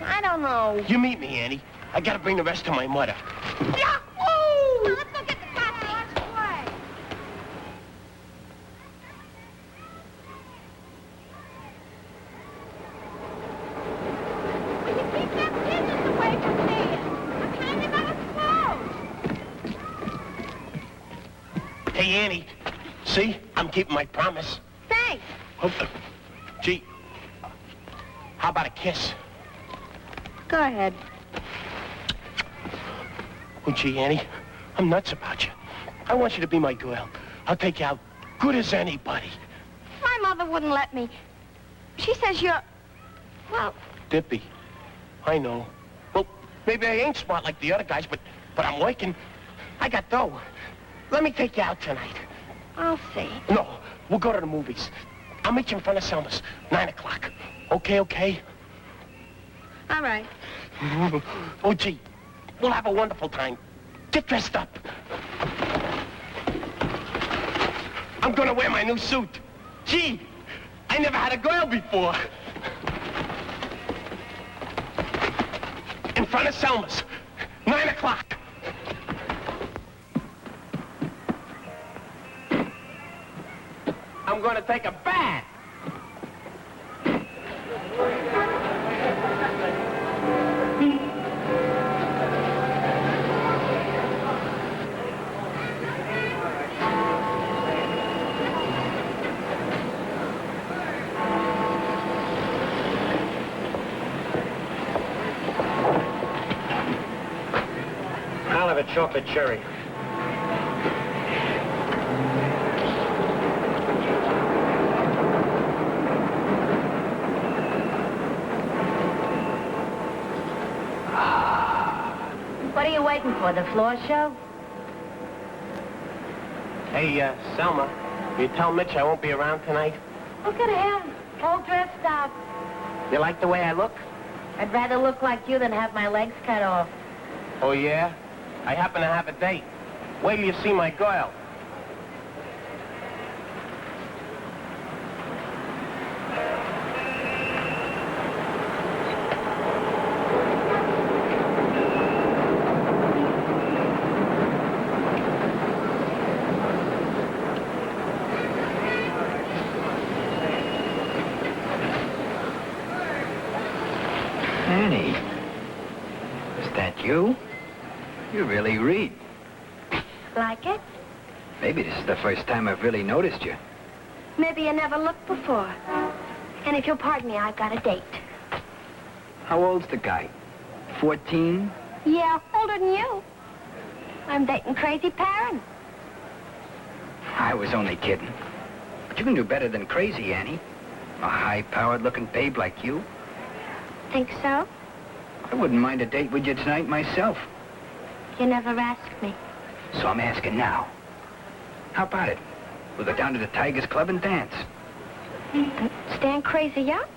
I don't know. You meet me, Annie. I gotta bring the rest to my mother. Yahoo! Let's go get the coffee. Let's play. Will you keep them pigeons away from me? I'm hanging out of clothes. Hey, Annie. See? I'm keeping my promise. Thanks. Gee. How about a kiss? Go ahead. Oh, gee, Annie. I'm nuts about you. I want you to be my girl. I'll take you out good as anybody. My mother wouldn't let me. She says you're... Well, Dippy. I know. Well, maybe I ain't smart like the other guys, but I'm working. I got dough. let me take you out tonight. I'll see. No, we'll go to the movies. I'll meet you in front of Selma's, 9 o'clock. Okay, okay? All right. Oh, gee, we'll have a wonderful time. Get dressed up. I'm gonna wear my new suit. Gee, I never had a girl before. In front of Selma's, 9 o'clock. I'm gonna take a bath. I'll have a chocolate cherry. What are you waiting for, the floor show? Hey, Selma, you tell Mitch I won't be around tonight? Look at him, all dressed up. You like the way I look? I'd rather look like you than have my legs cut off. Oh, yeah? I happen to have a date. Wait till you see my girl. Annie, is that you? You really read. Like it? Maybe this is the first time I've really noticed you. Maybe you never looked before. And if you'll pardon me, I've got a date. How old's the guy? 14? Yeah, older than you. I'm dating Crazy Perrin. I was only kidding. But you can do better than Crazy, Annie. A high-powered looking babe like you. Think so? I wouldn't mind a date with you tonight myself. You never asked me. So I'm asking now. How about it? We'll go down to the Tigers Club and dance. Stand Crazy up?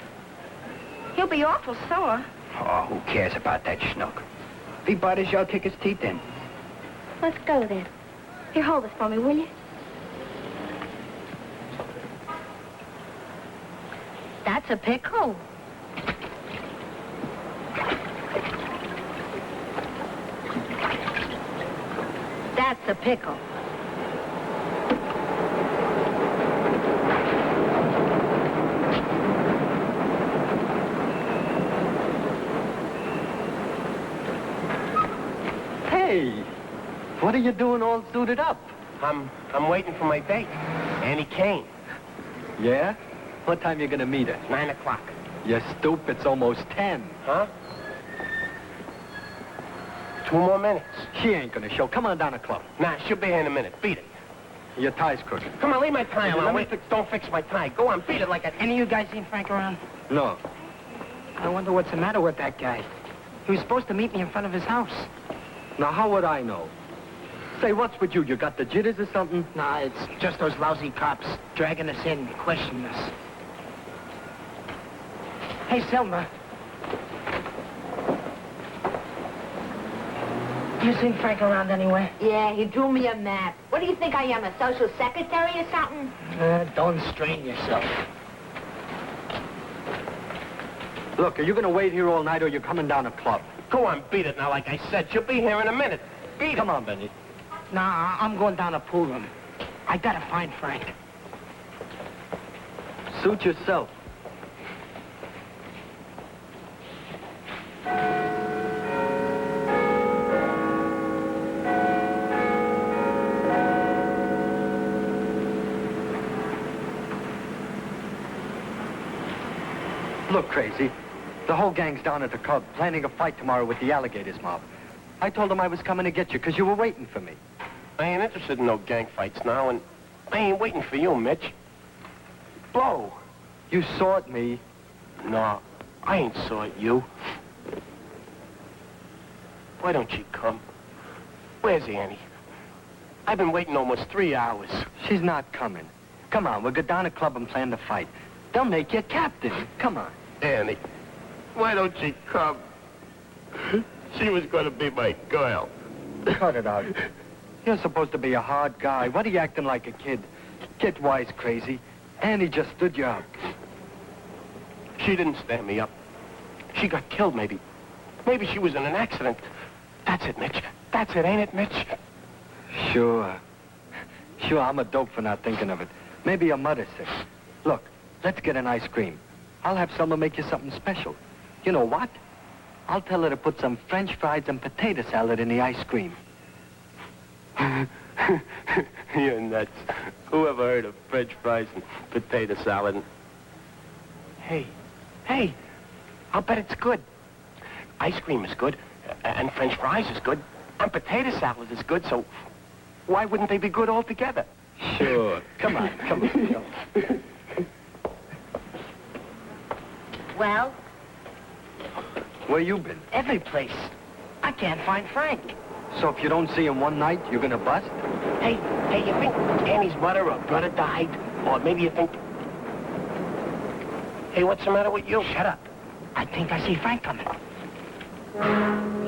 He'll be awful sore. Oh, who cares about that schnook? If he bothers you, I'll kick his teeth in. Let's go then. Here, hold this for me, will you? That's a pickle. That's a pickle. Hey, what are you doing all suited up? I'm waiting for my date, Annie Kane. Yeah? What time you gonna meet her? 9 o'clock. You stoop, it's almost 10. Huh? 2 more minutes. She ain't gonna show. Come on down the club. Nah, she'll be here in a minute. Beat it. Your tie's crooked. Come on, leave my tie Let alone. me Wait, don't fix my tie. Go on, beat it like a... Any of you guys seen Frank around? No. I wonder what's the matter with that guy. He was supposed to meet me in front of his house. Now, how would I know? Say, what's with you? You got the jitters or something? Nah, it's just those lousy cops dragging us in, questioning us. Hey, Selma. You seen Frank around anywhere? Yeah, he drew me a map. What do you think I am, a social secretary or something? Don't strain yourself. Look, are you gonna wait here all night or are you coming down the club? Go on, beat it now, like I said. She'll be here in a minute. Beat it. Come on, Benny. Nah, I'm going down to pool room. I gotta find Frank. Suit yourself. Look, Crazy. The whole gang's down at the club, planning a fight tomorrow with the Alligators mob. I told them I was coming to get you, because you were waiting for me. I ain't interested in no gang fights now, and I ain't waiting for you, Mitch. Blow. You saw at me. No, I ain't saw at you. Why don't you come? Where's Annie? I've been waiting almost 3 hours. She's not coming. Come on, we'll go down to club and plan the fight. They'll make you captain. Come on. Annie, why don't she come? She was going to be my girl. Cut it out. You're supposed to be a hard guy. What are you acting like a kid? Get wise, crazy. Annie just stood you up. She didn't stand me up. She got killed, maybe. Maybe she was in an accident. That's it, Mitch. That's it, ain't it, Mitch? Sure. Sure, I'm a dope for not thinking of it. Maybe your mother's sick. Look, let's get an ice cream. I'll have Selma make you something special. You know what? I'll tell her to put some French fries and potato salad in the ice cream. You're nuts. Who ever heard of French fries and potato salad? Hey, I'll bet it's good. Ice cream is good, and French fries is good, and potato salad is good, so why wouldn't they be good all together? Sure. Come on. Well? Where you been? Every place. I can't find Frank. So if you don't see him one night, you're gonna bust? Hey, you think Annie's mother or brother died? Or maybe you think... Hey, what's the matter with you? Shut up. I think I see Frank coming.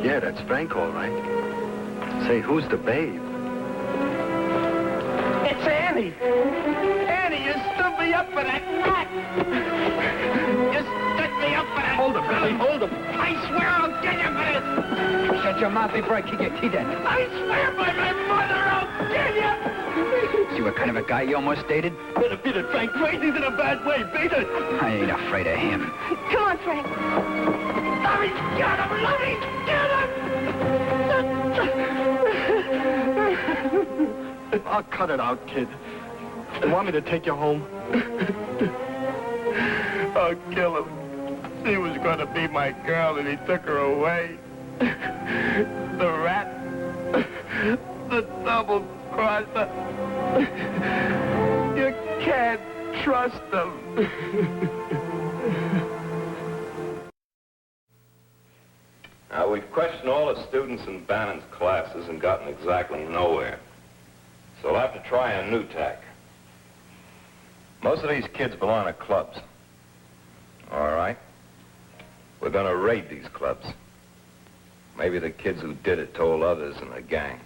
Yeah, that's Frank, all right. Say, who's the babe? It's Annie! Annie, you stood me up for that rat! You stood me up for that... Hold him, Billy, hold him. I swear I'll get you for this! Shut your mouth before I kick your teeth in. I swear by my mother I'll kill you! See what kind of a guy you almost dated? Better beat it, Frank. Crazy's in a bad way. Beat it! I ain't afraid of him. Come on, Frank. Larry's got him! Larry's got him! I'll cut it out, kid. You want me to take you home? I'll kill him. She was going to be my girl, and he took her away. The rat. The double-crosser. You can't trust him. Now, we've questioned all the students in Bannon's classes and gotten exactly nowhere. So we'll have to try a new tack. Most of these kids belong to clubs. All right. We're gonna raid these clubs. Maybe the kids who did it told others in the gang.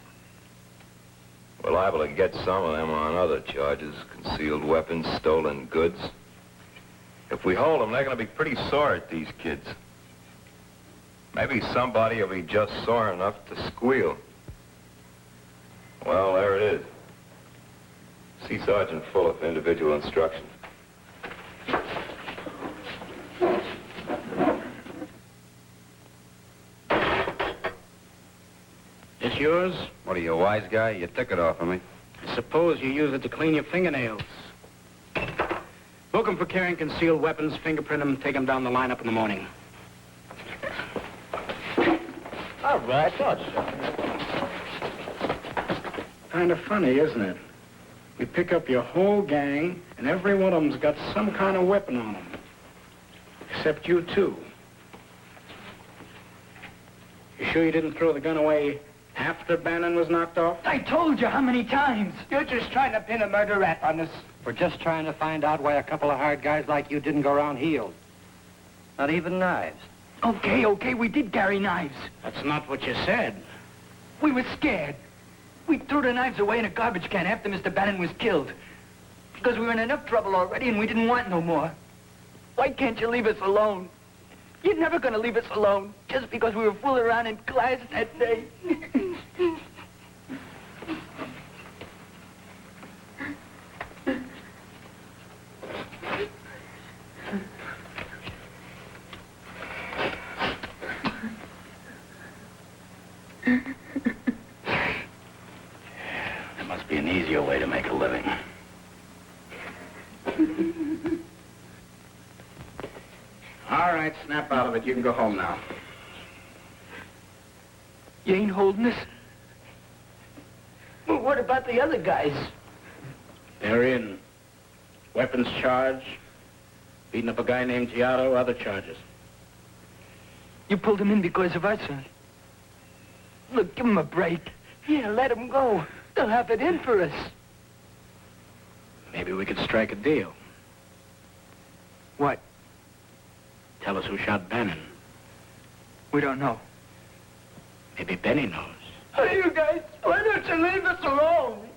We're liable to get some of them on other charges, concealed weapons, stolen goods. If we hold them, they're gonna be pretty sore at these kids. Maybe somebody will be just sore enough to squeal. Well, there it is. See Sergeant Fuller for individual instructions. This yours? What are you, a wise guy? You took it off of me. I suppose you use it to clean your fingernails. Book 'em for carrying concealed weapons, fingerprint 'em, take 'em down the lineup in the morning. All right, thought so. Kind of funny, isn't it? We pick up your whole gang, and every one of them's got some kind of weapon on them. Except you two. You sure you didn't throw the gun away after Bannon was knocked off? I told you how many times. You're just trying to pin a murder rap on us. We're just trying to find out why a couple of hard guys like you didn't go around healed. Not even knives. Okay, we did carry knives. That's not what you said. We were scared. We threw the knives away in a garbage can after Mr. Bannon was killed. Because we were in enough trouble already and we didn't want no more. Why can't you leave us alone? You're never gonna leave us alone just because we were fooling around in class that day. There must be an easier way to make a living. All right, snap out of it. You can go home now. You ain't holding us? Well, what about the other guys? They're in. Weapons charge, beating up a guy named Giotto, other charges. You pulled him in because of us, huh? Look, give him a break. Yeah, let him go. They'll have it in for us. Maybe we could strike a deal. What? Tell us who shot Bannon. We don't know. Maybe Benny knows. Hey, you guys, why don't you leave us alone?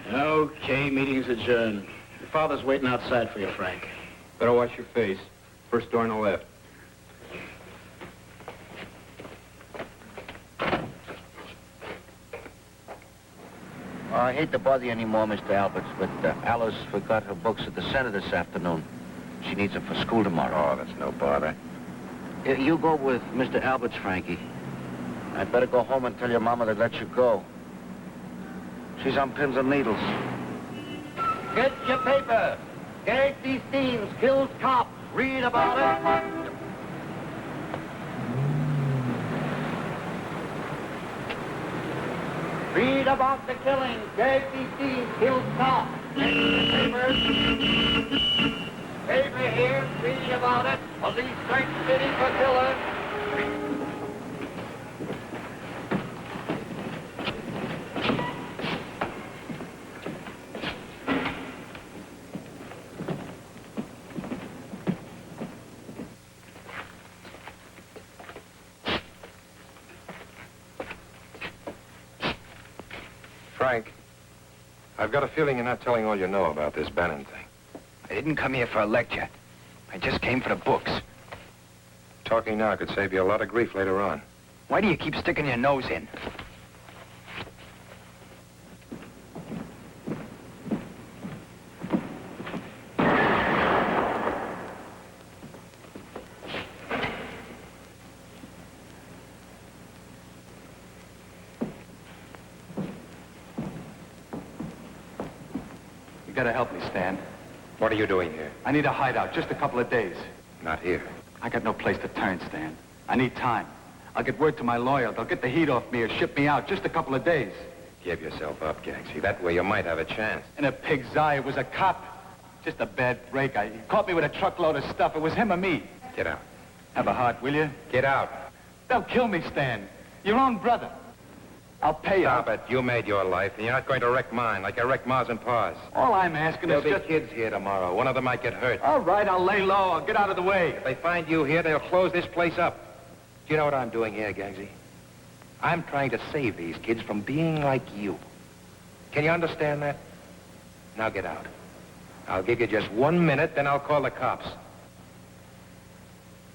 Okay, meeting's adjourned. Your father's waiting outside for you, Frank. Better wash your face. First door on the left. I hate to bother you anymore, Mr. Alberts, but Alice forgot her books at the center this afternoon. She needs them for school tomorrow. Oh, that's no bother. You go with Mr. Alberts, Frankie. I'd better go home and tell your mama to let you go. She's on pins and needles. Get your paper. Casey Steens kills cop. Read about it. Read about the killing. Casey Steens kills cop. Paper. Paper here. Read about it. Police search city for killer. Frank, I've got a feeling you're not telling all you know about this Bannon thing. I didn't come here for a lecture. I just came for the books. Talking now could save you a lot of grief later on. Why do you keep sticking your nose in? You gotta help me, Stan. What are you doing here? I need a hideout, just a couple of days. Not here. I got no place to turn, Stan. I need time. I'll get word to my lawyer. They'll get the heat off me or ship me out. Just a couple of days. Give yourself up, Gagsy. That way you might have a chance. In a pig's eye, it was a cop. Just a bad break. He caught me with a truckload of stuff. It was him or me. Get out. Have a heart, will you? Get out. They'll kill me, Stan. Your own brother. I'll pay you. Stop it. You made your life, and you're not going to wreck mine like you wrecked Mars and Pa's. All I'm asking There'll is be just... kids here tomorrow. One of them might get hurt. All right, I'll lay low. I'll get out of the way. If they find you here, they'll close this place up. Do you know what I'm doing here, Gagsy? I'm trying to save these kids from being like you. Can you understand that? Now get out. I'll give you just 1 minute, then I'll call the cops.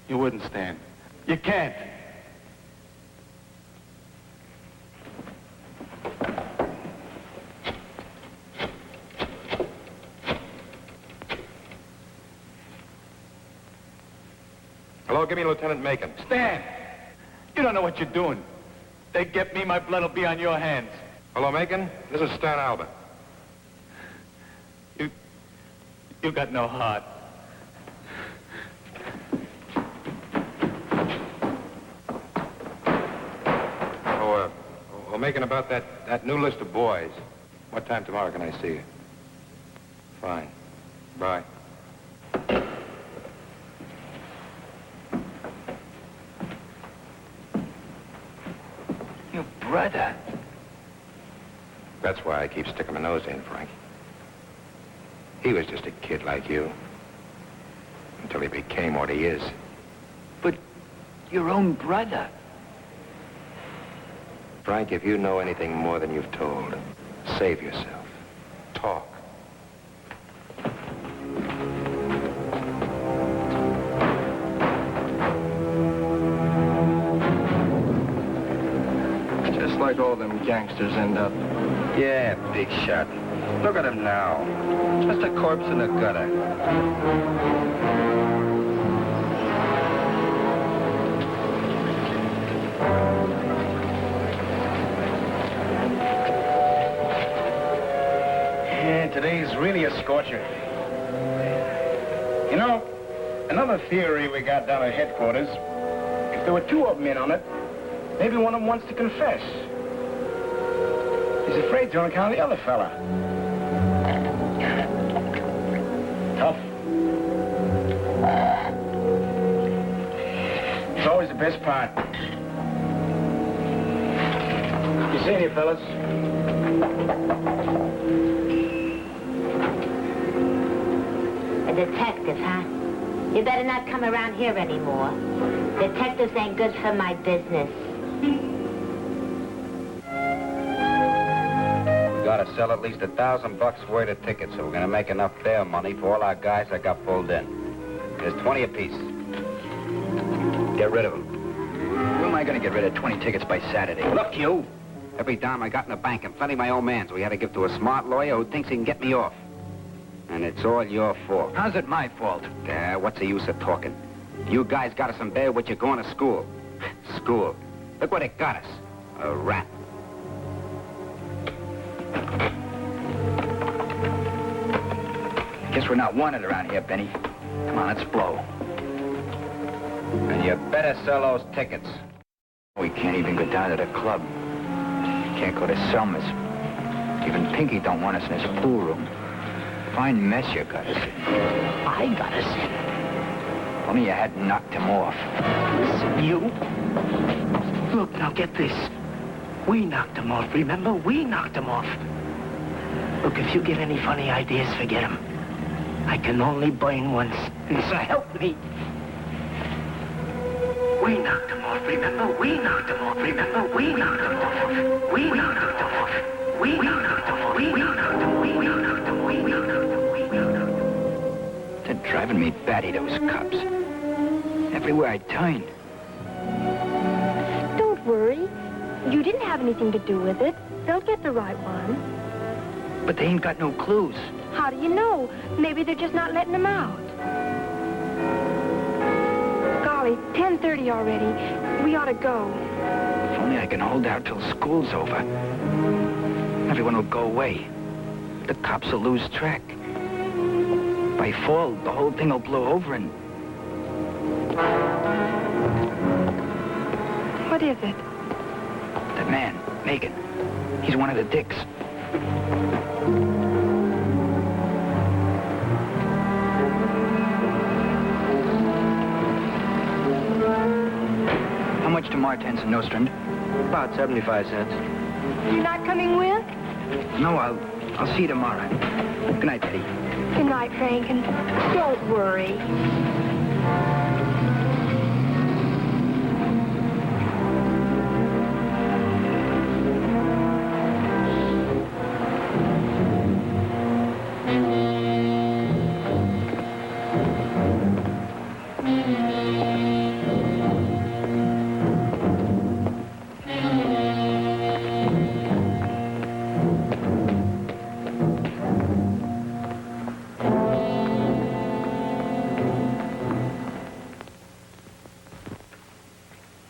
You wouldn't, Stan. You can't. Hello, give me Lieutenant Macon. Stan! You don't know what you're doing. They get me, my blood will be on your hands. Hello, Macon. This is Stan Albert. You got no heart. Macon, about that new list of boys. What time tomorrow can I see you? Fine. Bye. Your brother. That's why I keep sticking my nose in, Frank. He was just a kid like you. Until he became what he is. But your own brother. Frank, if you know anything more than you've told, save yourself. Talk. Just like all them gangsters end up. Yeah, big shot. Look at him now. Just a corpse in the gutter. Today's really a scorcher. You know, another theory we got down at headquarters, if there were two of them in on it, maybe one of them wants to confess. He's afraid to on account of the other fella. Tough. It's always the best part. You seeing you, fellas. A detective, huh? You better not come around here anymore. Detectives ain't good for my business. We gotta sell at least $1,000 worth of tickets, so we're gonna make enough fare money for all our guys that got pulled in. There's 20 apiece. Get rid of them. Who am I gonna get rid of 20 tickets by Saturday? Look, you! Every dime I got in the bank and plenty of my own man's we had to give to a smart lawyer who thinks he can get me off. And it's all your fault. How's it my fault? What's the use of talking? You guys got us in bed with you going to school. School. Look what it got us. A rat. Guess we're not wanted around here, Benny. Come on, let's blow. And you better sell those tickets. We can't even go down to the club. Can't go to Selma's. Even Pinky don't want us in his pool room. Fine mess you got us in. I got us in. Only you hadn't knocked him off. Listen, you. Look, now get this. We knocked him off, remember? We knocked him off. Look, if you get any funny ideas, forget them. I can only burn once, and so help me. We knocked him off, remember? We knocked him off, remember? We knocked him off. We knocked him off. We knocked him off. We knocked him off. We knocked him off. We knocked him off. They're driving me batty, those cops. Everywhere I turn. Don't worry. You didn't have anything to do with it. They'll get the right one. But they ain't got no clues. How do you know? Maybe they're just not letting them out. Golly, 10:30 already. We ought to go. If only I can hold out till school's over. Everyone will go away. The cops will lose track. By fall, the whole thing will blow over and... What is it? That man, Megan. He's one of the dicks. How much to Martens and Nostrand? About 75 cents. You're not coming with? No, I'll see you tomorrow. Good night, Betty. Good night, Franken. Don't worry.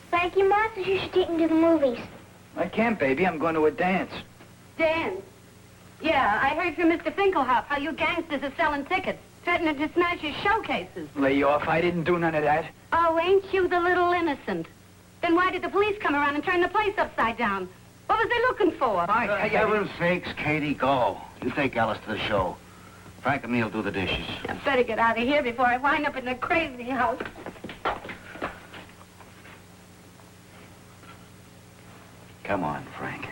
Frankie, Ma says you should take me to the movies. I can't, baby. I'm going to a dance. Dan. Yeah, I heard from Mr. Finkelhoff how you gangsters are selling tickets, threatening to smash your showcases. Lay you off. I didn't do none of that. Oh, ain't you the little innocent? Then why did the police come around and turn the place upside down? What was they looking for? For heaven's sakes, Katie, go. You take Alice to the show. Frank and me'll do the dishes. I better get out of here before I wind up in the crazy house. Come on, Frank.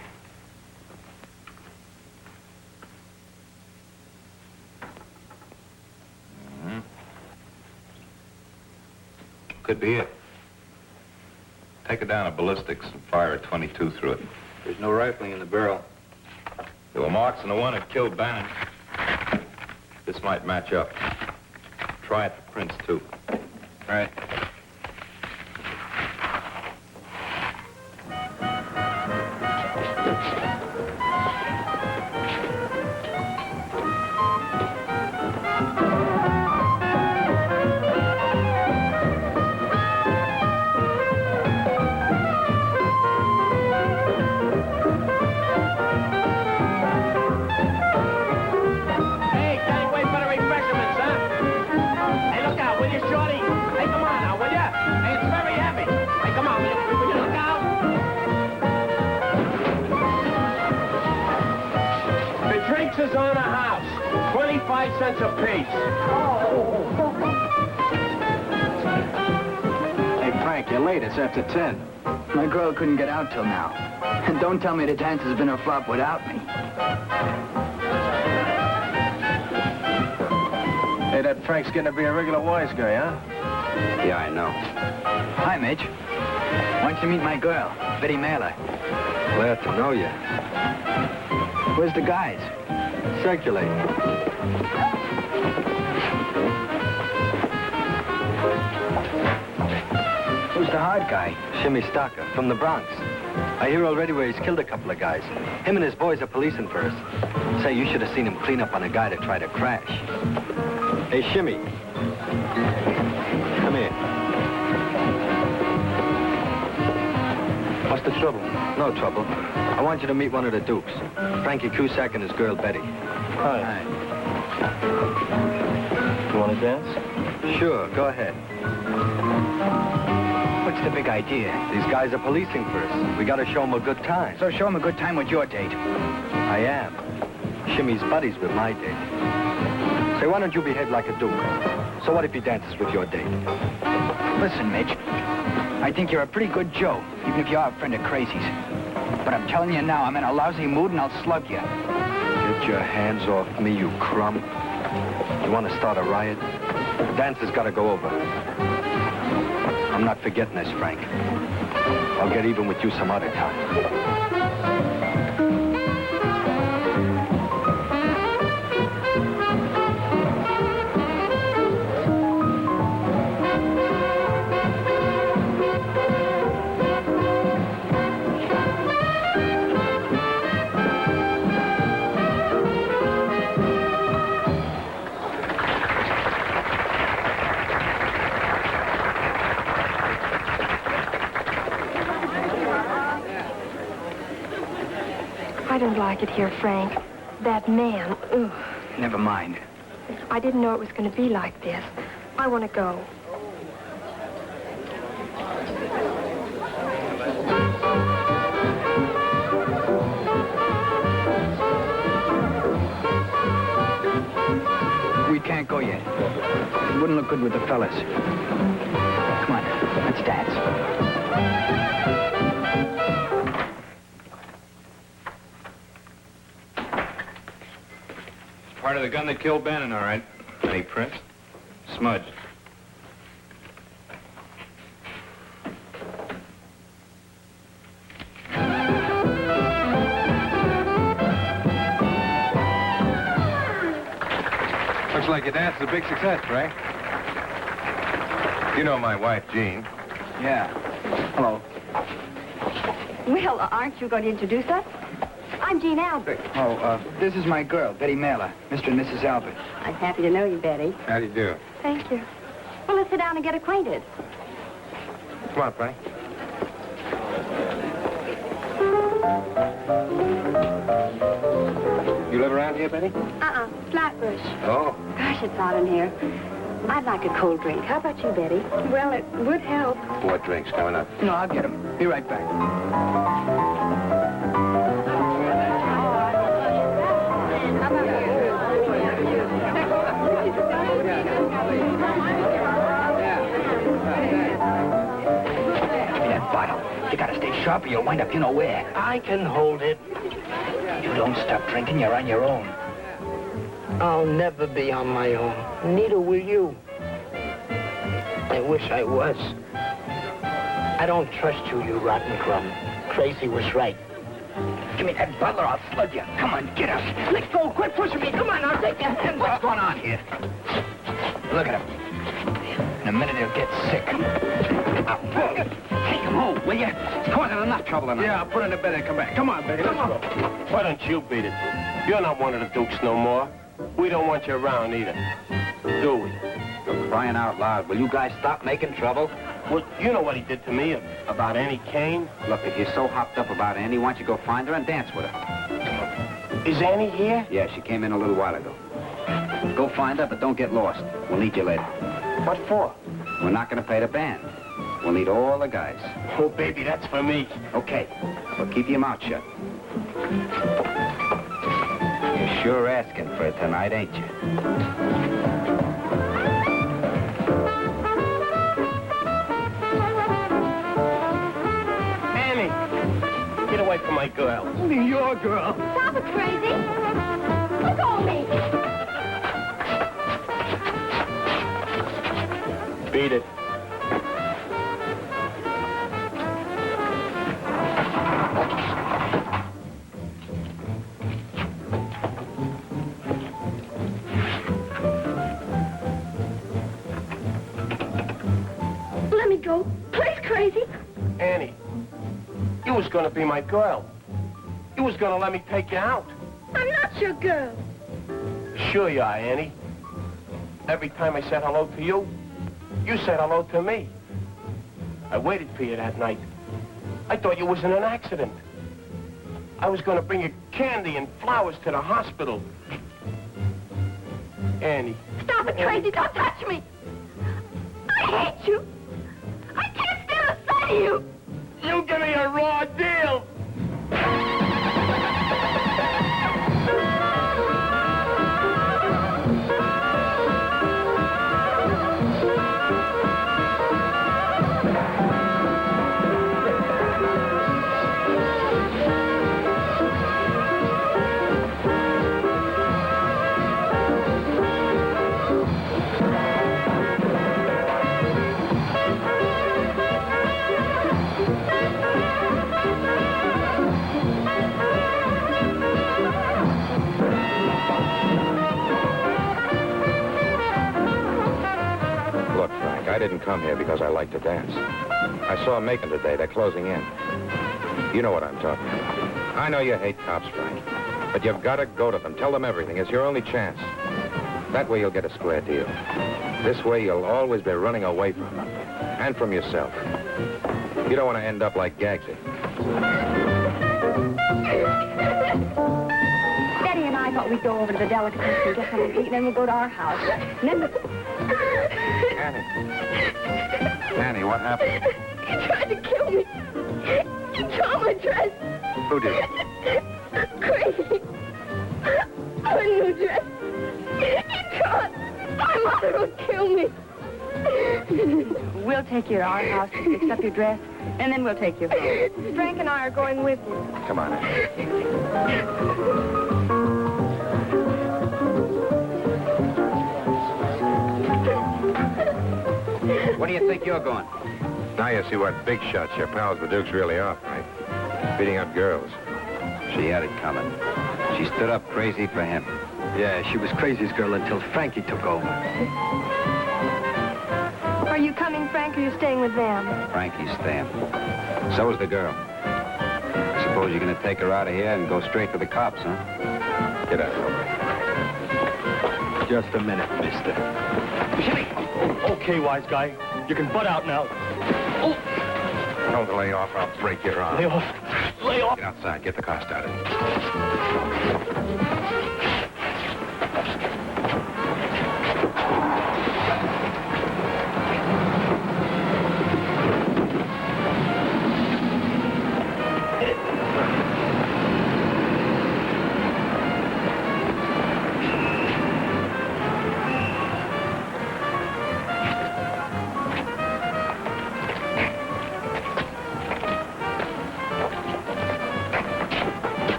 Could be it. Take it down to ballistics and fire a .22 through it. There's no rifling in the barrel. There were marks on the one that killed Bannon. This might match up. Try it for prints, too. All right. Is on a house. 25 cents a piece. Hey, Frank, you're late. It's after 10. My girl couldn't get out till now. And don't tell me the dance has been a flop without me. Hey, that Frank's getting to be a regular wise guy, huh? Yeah, I know. Hi, Mitch. Why don't you meet my girl, Betty Mailer? Glad to know you. Where's the guys? Circulating. Who's the hard guy? Shimmy Stalker, from the Bronx. I hear already where he's killed a couple of guys. Him and his boys are policing for us. Say, you should have seen him clean up on a guy that tried to crash. Hey, Shimmy. Come here. What's the trouble? No trouble. I want you to meet one of the Dukes. Frankie Cusack and his girl, Betty. Hi. You want to dance? Sure, go ahead. What's the big idea? These guys are policing for us. We gotta show them a good time. So show him a good time with your date. I am. Shimmy's buddies with my date. Say, why don't you behave like a Duke? So what if he dances with your date? Listen, Mitch. I think you're a pretty good Joe, even if you are a friend of Crazy's. But I'm telling you now, I'm in a lousy mood and I'll slug you. Get your hands off me, you crumb. You want to start a riot? The dance has got to go over. I'm not forgetting this, Frank. I'll get even with you some other time. I don't like it here, Frank. That man, ugh. Never mind. I didn't know it was going to be like this. I want to go. We can't go yet. It wouldn't look good with the fellas. Come on, let's dance. Part of the gun that killed Bannon, all right. Any prints? Smudged. Looks like your dance is a big success, Frank. You know my wife, Jean. Yeah. Hello. Well, aren't you going to introduce us? I'm Jean Albert. Oh, this is my girl, Betty Mailer, Mr. and Mrs. Albert. I'm happy to know you, Betty. How do you do? Thank you. Well, let's sit down and get acquainted. Come on, Frank. You live around here, Betty? Flatbush. Oh. Gosh, it's hot in here. I'd like a cold drink. How about you, Betty? Well, it would help. 4 drinks coming up. No, I'll get him. Be right back. You gotta stay sharp or you'll wind up you know where. I can hold it. You don't stop drinking, you're on your own. I'll never be on my own. Neither will you. I wish I was. I don't trust you, you rotten crumb. Crazy was right. Give me that butler, I'll slug you. Come on, get up. Let go. Quit pushing me. Come on, I'll take your hands What's off. going on here? Look at him. In a minute, he'll get sick. Take him home, will you? Causing enough trouble tonight. Yeah, I'll put in the bed and come back. Come on, baby. Come on. Why don't you beat it? You're not one of the Dukes no more. We don't want you around either. Do we? For crying out loud, will you guys stop making trouble? Well, you know what he did to me about Annie Kane? Look, if you're so hopped up about Annie, why don't you go find her and dance with her? Is Annie here? Yeah, she came in a little while ago. Go find her, but don't get lost. We'll need you later. What for? We're not going to pay the band. We'll need all the guys. Oh, baby, that's for me. Okay, but keep your mouth shut. You're sure asking for it tonight, ain't you? my girl. Only your girl. Stop it, crazy. Let go of me. Beat it. Let me go. Please, crazy. Annie, you was gonna be my girl. You was gonna let me take you out. I'm not your girl. Sure you are, Annie. Every time I said hello to you, you said hello to me. I waited for you that night. I thought you was in an accident. I was gonna bring you candy and flowers to the hospital. Annie. Stop it, crazy. Don't touch me. I hate you. I can't stand the sight of you. You give me a raw deal. I didn't come here because I like to dance. I saw Macon today. They're closing in. You know what I'm talking about. I know you hate cops, Frank, but you've got to go to them. Tell them everything. It's your only chance. That way you'll get a square deal. This way you'll always be running away from them and from yourself. You don't want to end up like Gagsy. Betty and I thought we'd go over to the delicatessen and get something to eat, and then we'll go to our house. And then Annie, what happened? He tried to kill me. He tore my dress. Who did? Crazy. A new dress. He tried. My mother would kill me. we'll take you to our house to fix up your dress, and then we'll take you home. Frank and I are going with you. Come on, Annie. Where do you think you're going? Now you see what big shots your pals the Dukes really are, Frank. Beating up girls. She had it coming. She stood up crazy for him. Yeah, she was Crazy's girl until Frankie took over. Are you coming, Frank, or are you staying with them? Frankie's staying. So is the girl. Suppose you're going to take her out of here and go straight to the cops, huh? Get out. Just a minute, mister. Jimmy! Okay, wise guy. You can butt out now. Oh! Don't lay off, I'll break your arm. Lay off. Lay off. Get outside, get the car started.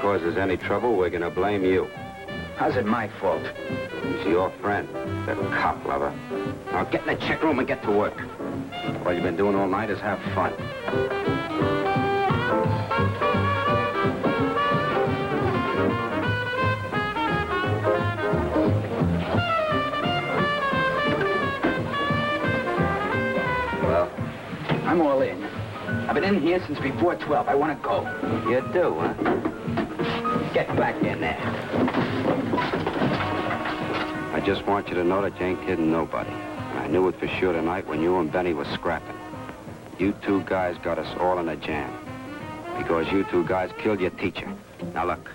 Causes any trouble, we're gonna blame you. How's it my fault? He's your friend, the cop lover. Now get in the check room and get to work. All you've been doing all night is have fun. Well, I'm all in. I've been in here since before 12. I want to go. You do, huh? Get back in there. I just want you to know that you ain't kidding nobody. I knew it for sure tonight when you and Benny were scrapping. You two guys got us all in a jam. Because you two guys killed your teacher. Now look,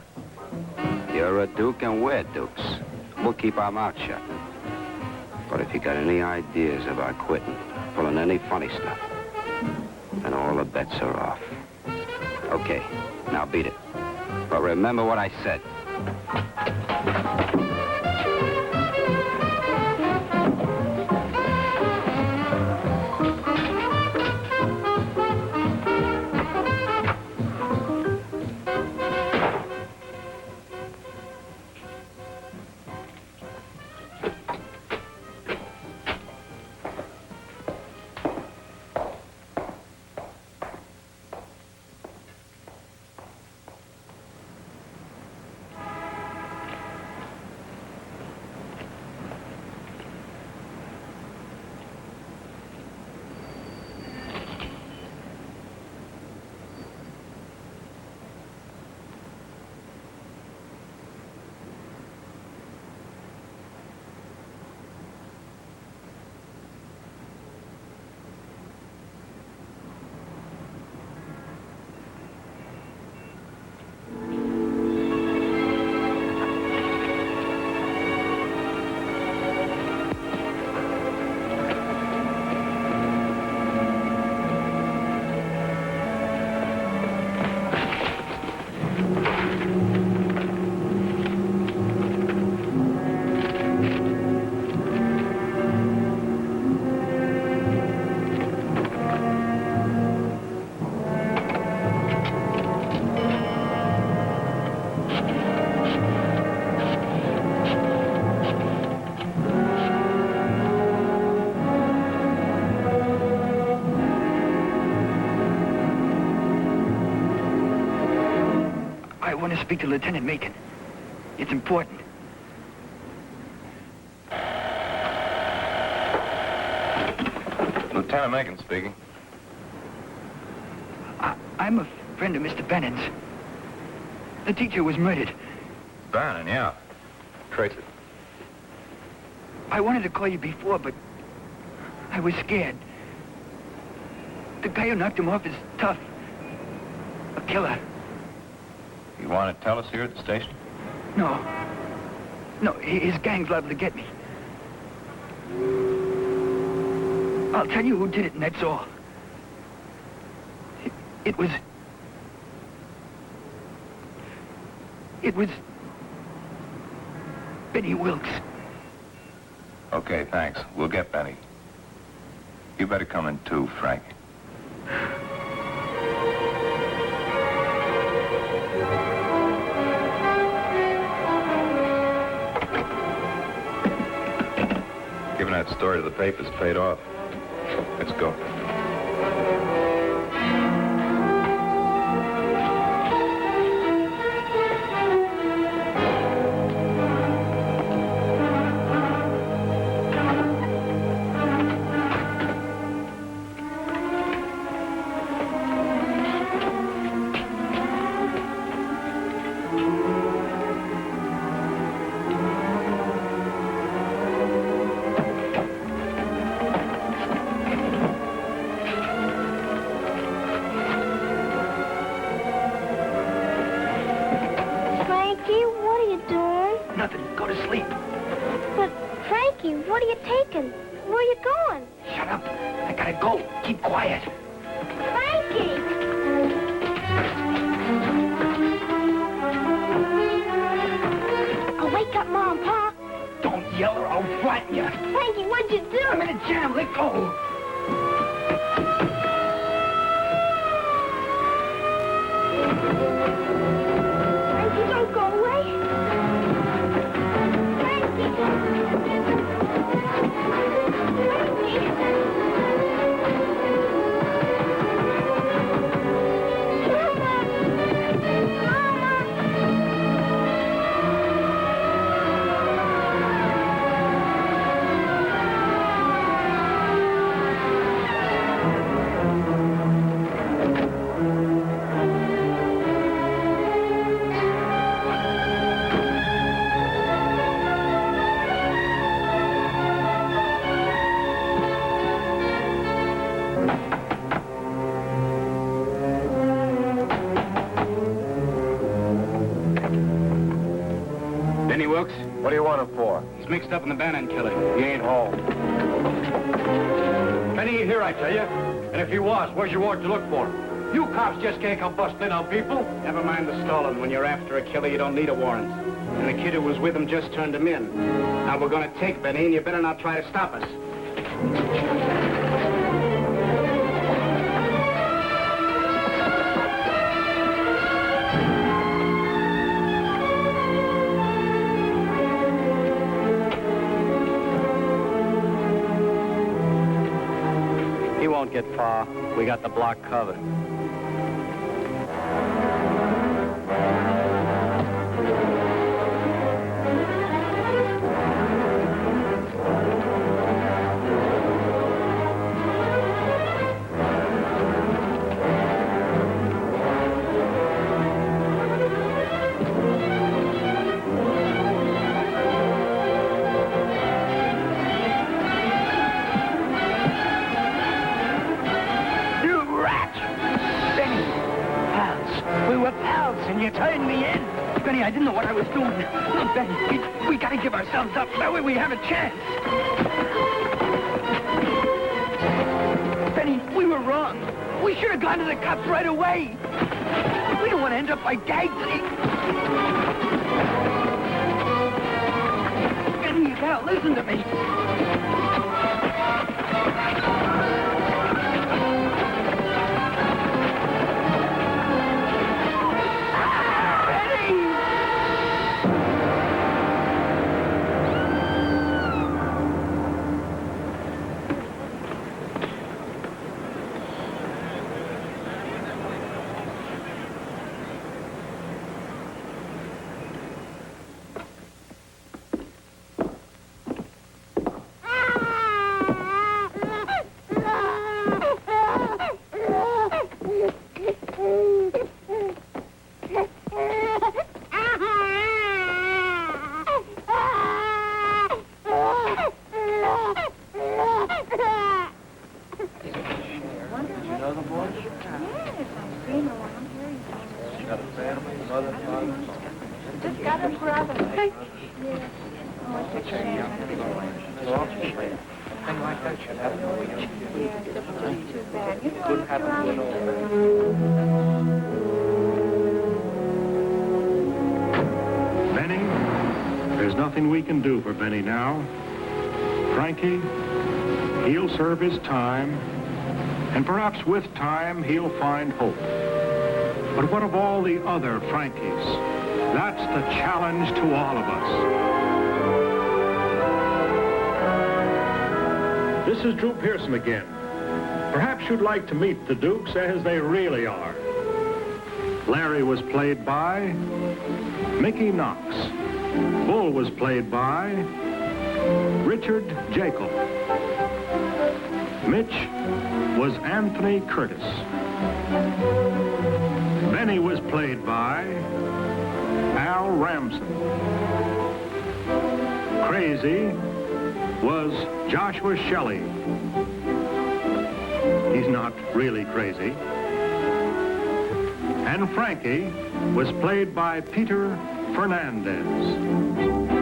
you're a Duke and we're Dukes. We'll keep our mouths shut. But if you got any ideas about quitting, pulling any funny stuff, then all the bets are off. Okay, now beat it. But remember what I said. I want to speak to Lieutenant Macon. It's important. Lieutenant Macon speaking. I'm a friend of Mr. Bannon's. The teacher was murdered. Bannon, yeah. Trace it. I wanted to call you before, but I was scared. The guy who knocked him off is tough. A killer. You want to tell us here at the station? No. No, his gang's liable to get me. I'll tell you who did it, and that's all. It was Benny Wilkes. Okay, thanks. We'll get Benny. You better come in too, Frank. Giving that story to the papers paid off. Let's go. Frankie, what are you doing? Nothing. Go to sleep. But, Frankie, what are you taking? Where are you going? Shut up. I gotta go. Keep quiet. Frankie! I'll wake up Mom and Pa. Don't yell or I'll flatten you. Frankie, what'd you do? I'm in a jam. Let go. Frankie, don't go away. Benny Wilkes? What do you want him for? He's mixed up in the Bannon killing. He ain't home. Benny ain't here, I tell you. And if he was, where's your warrant to look for him? You cops just can't come busting in on people. Never mind the stolen. When you're after a killer, you don't need a warrant. And the kid who was with him just turned him in. Now we're gonna take Benny, and you better not try to stop us. He won't get far. We got the block covered. You turned me in. Benny, I didn't know what I was doing. Look, Benny, we gotta give ourselves up. That way we have a chance. Benny, we were wrong. We should have gone to the cops right away. We don't want to end up like gags. Benny, you gotta listen to me. Just got a brother. Hey. Thing like that should happen over here. Yeah, it's too bad. You know, Couldn't happen to an old Benny, there's nothing we can do for Benny now. Frankie, he'll serve his time, and perhaps with time he'll find hope. But what of all the other Frankies? That's the challenge to all of us. This is Drew Pearson again. Perhaps you'd like to meet the Dukes as they really are. Larry was played by Mickey Knox. Bull was played by Richard Jekyll. Mitch was Anthony Curtis. Benny was played by Al Ramson. Crazy was Joshua Shelley. He's not really crazy. And Frankie was played by Peter Fernandez.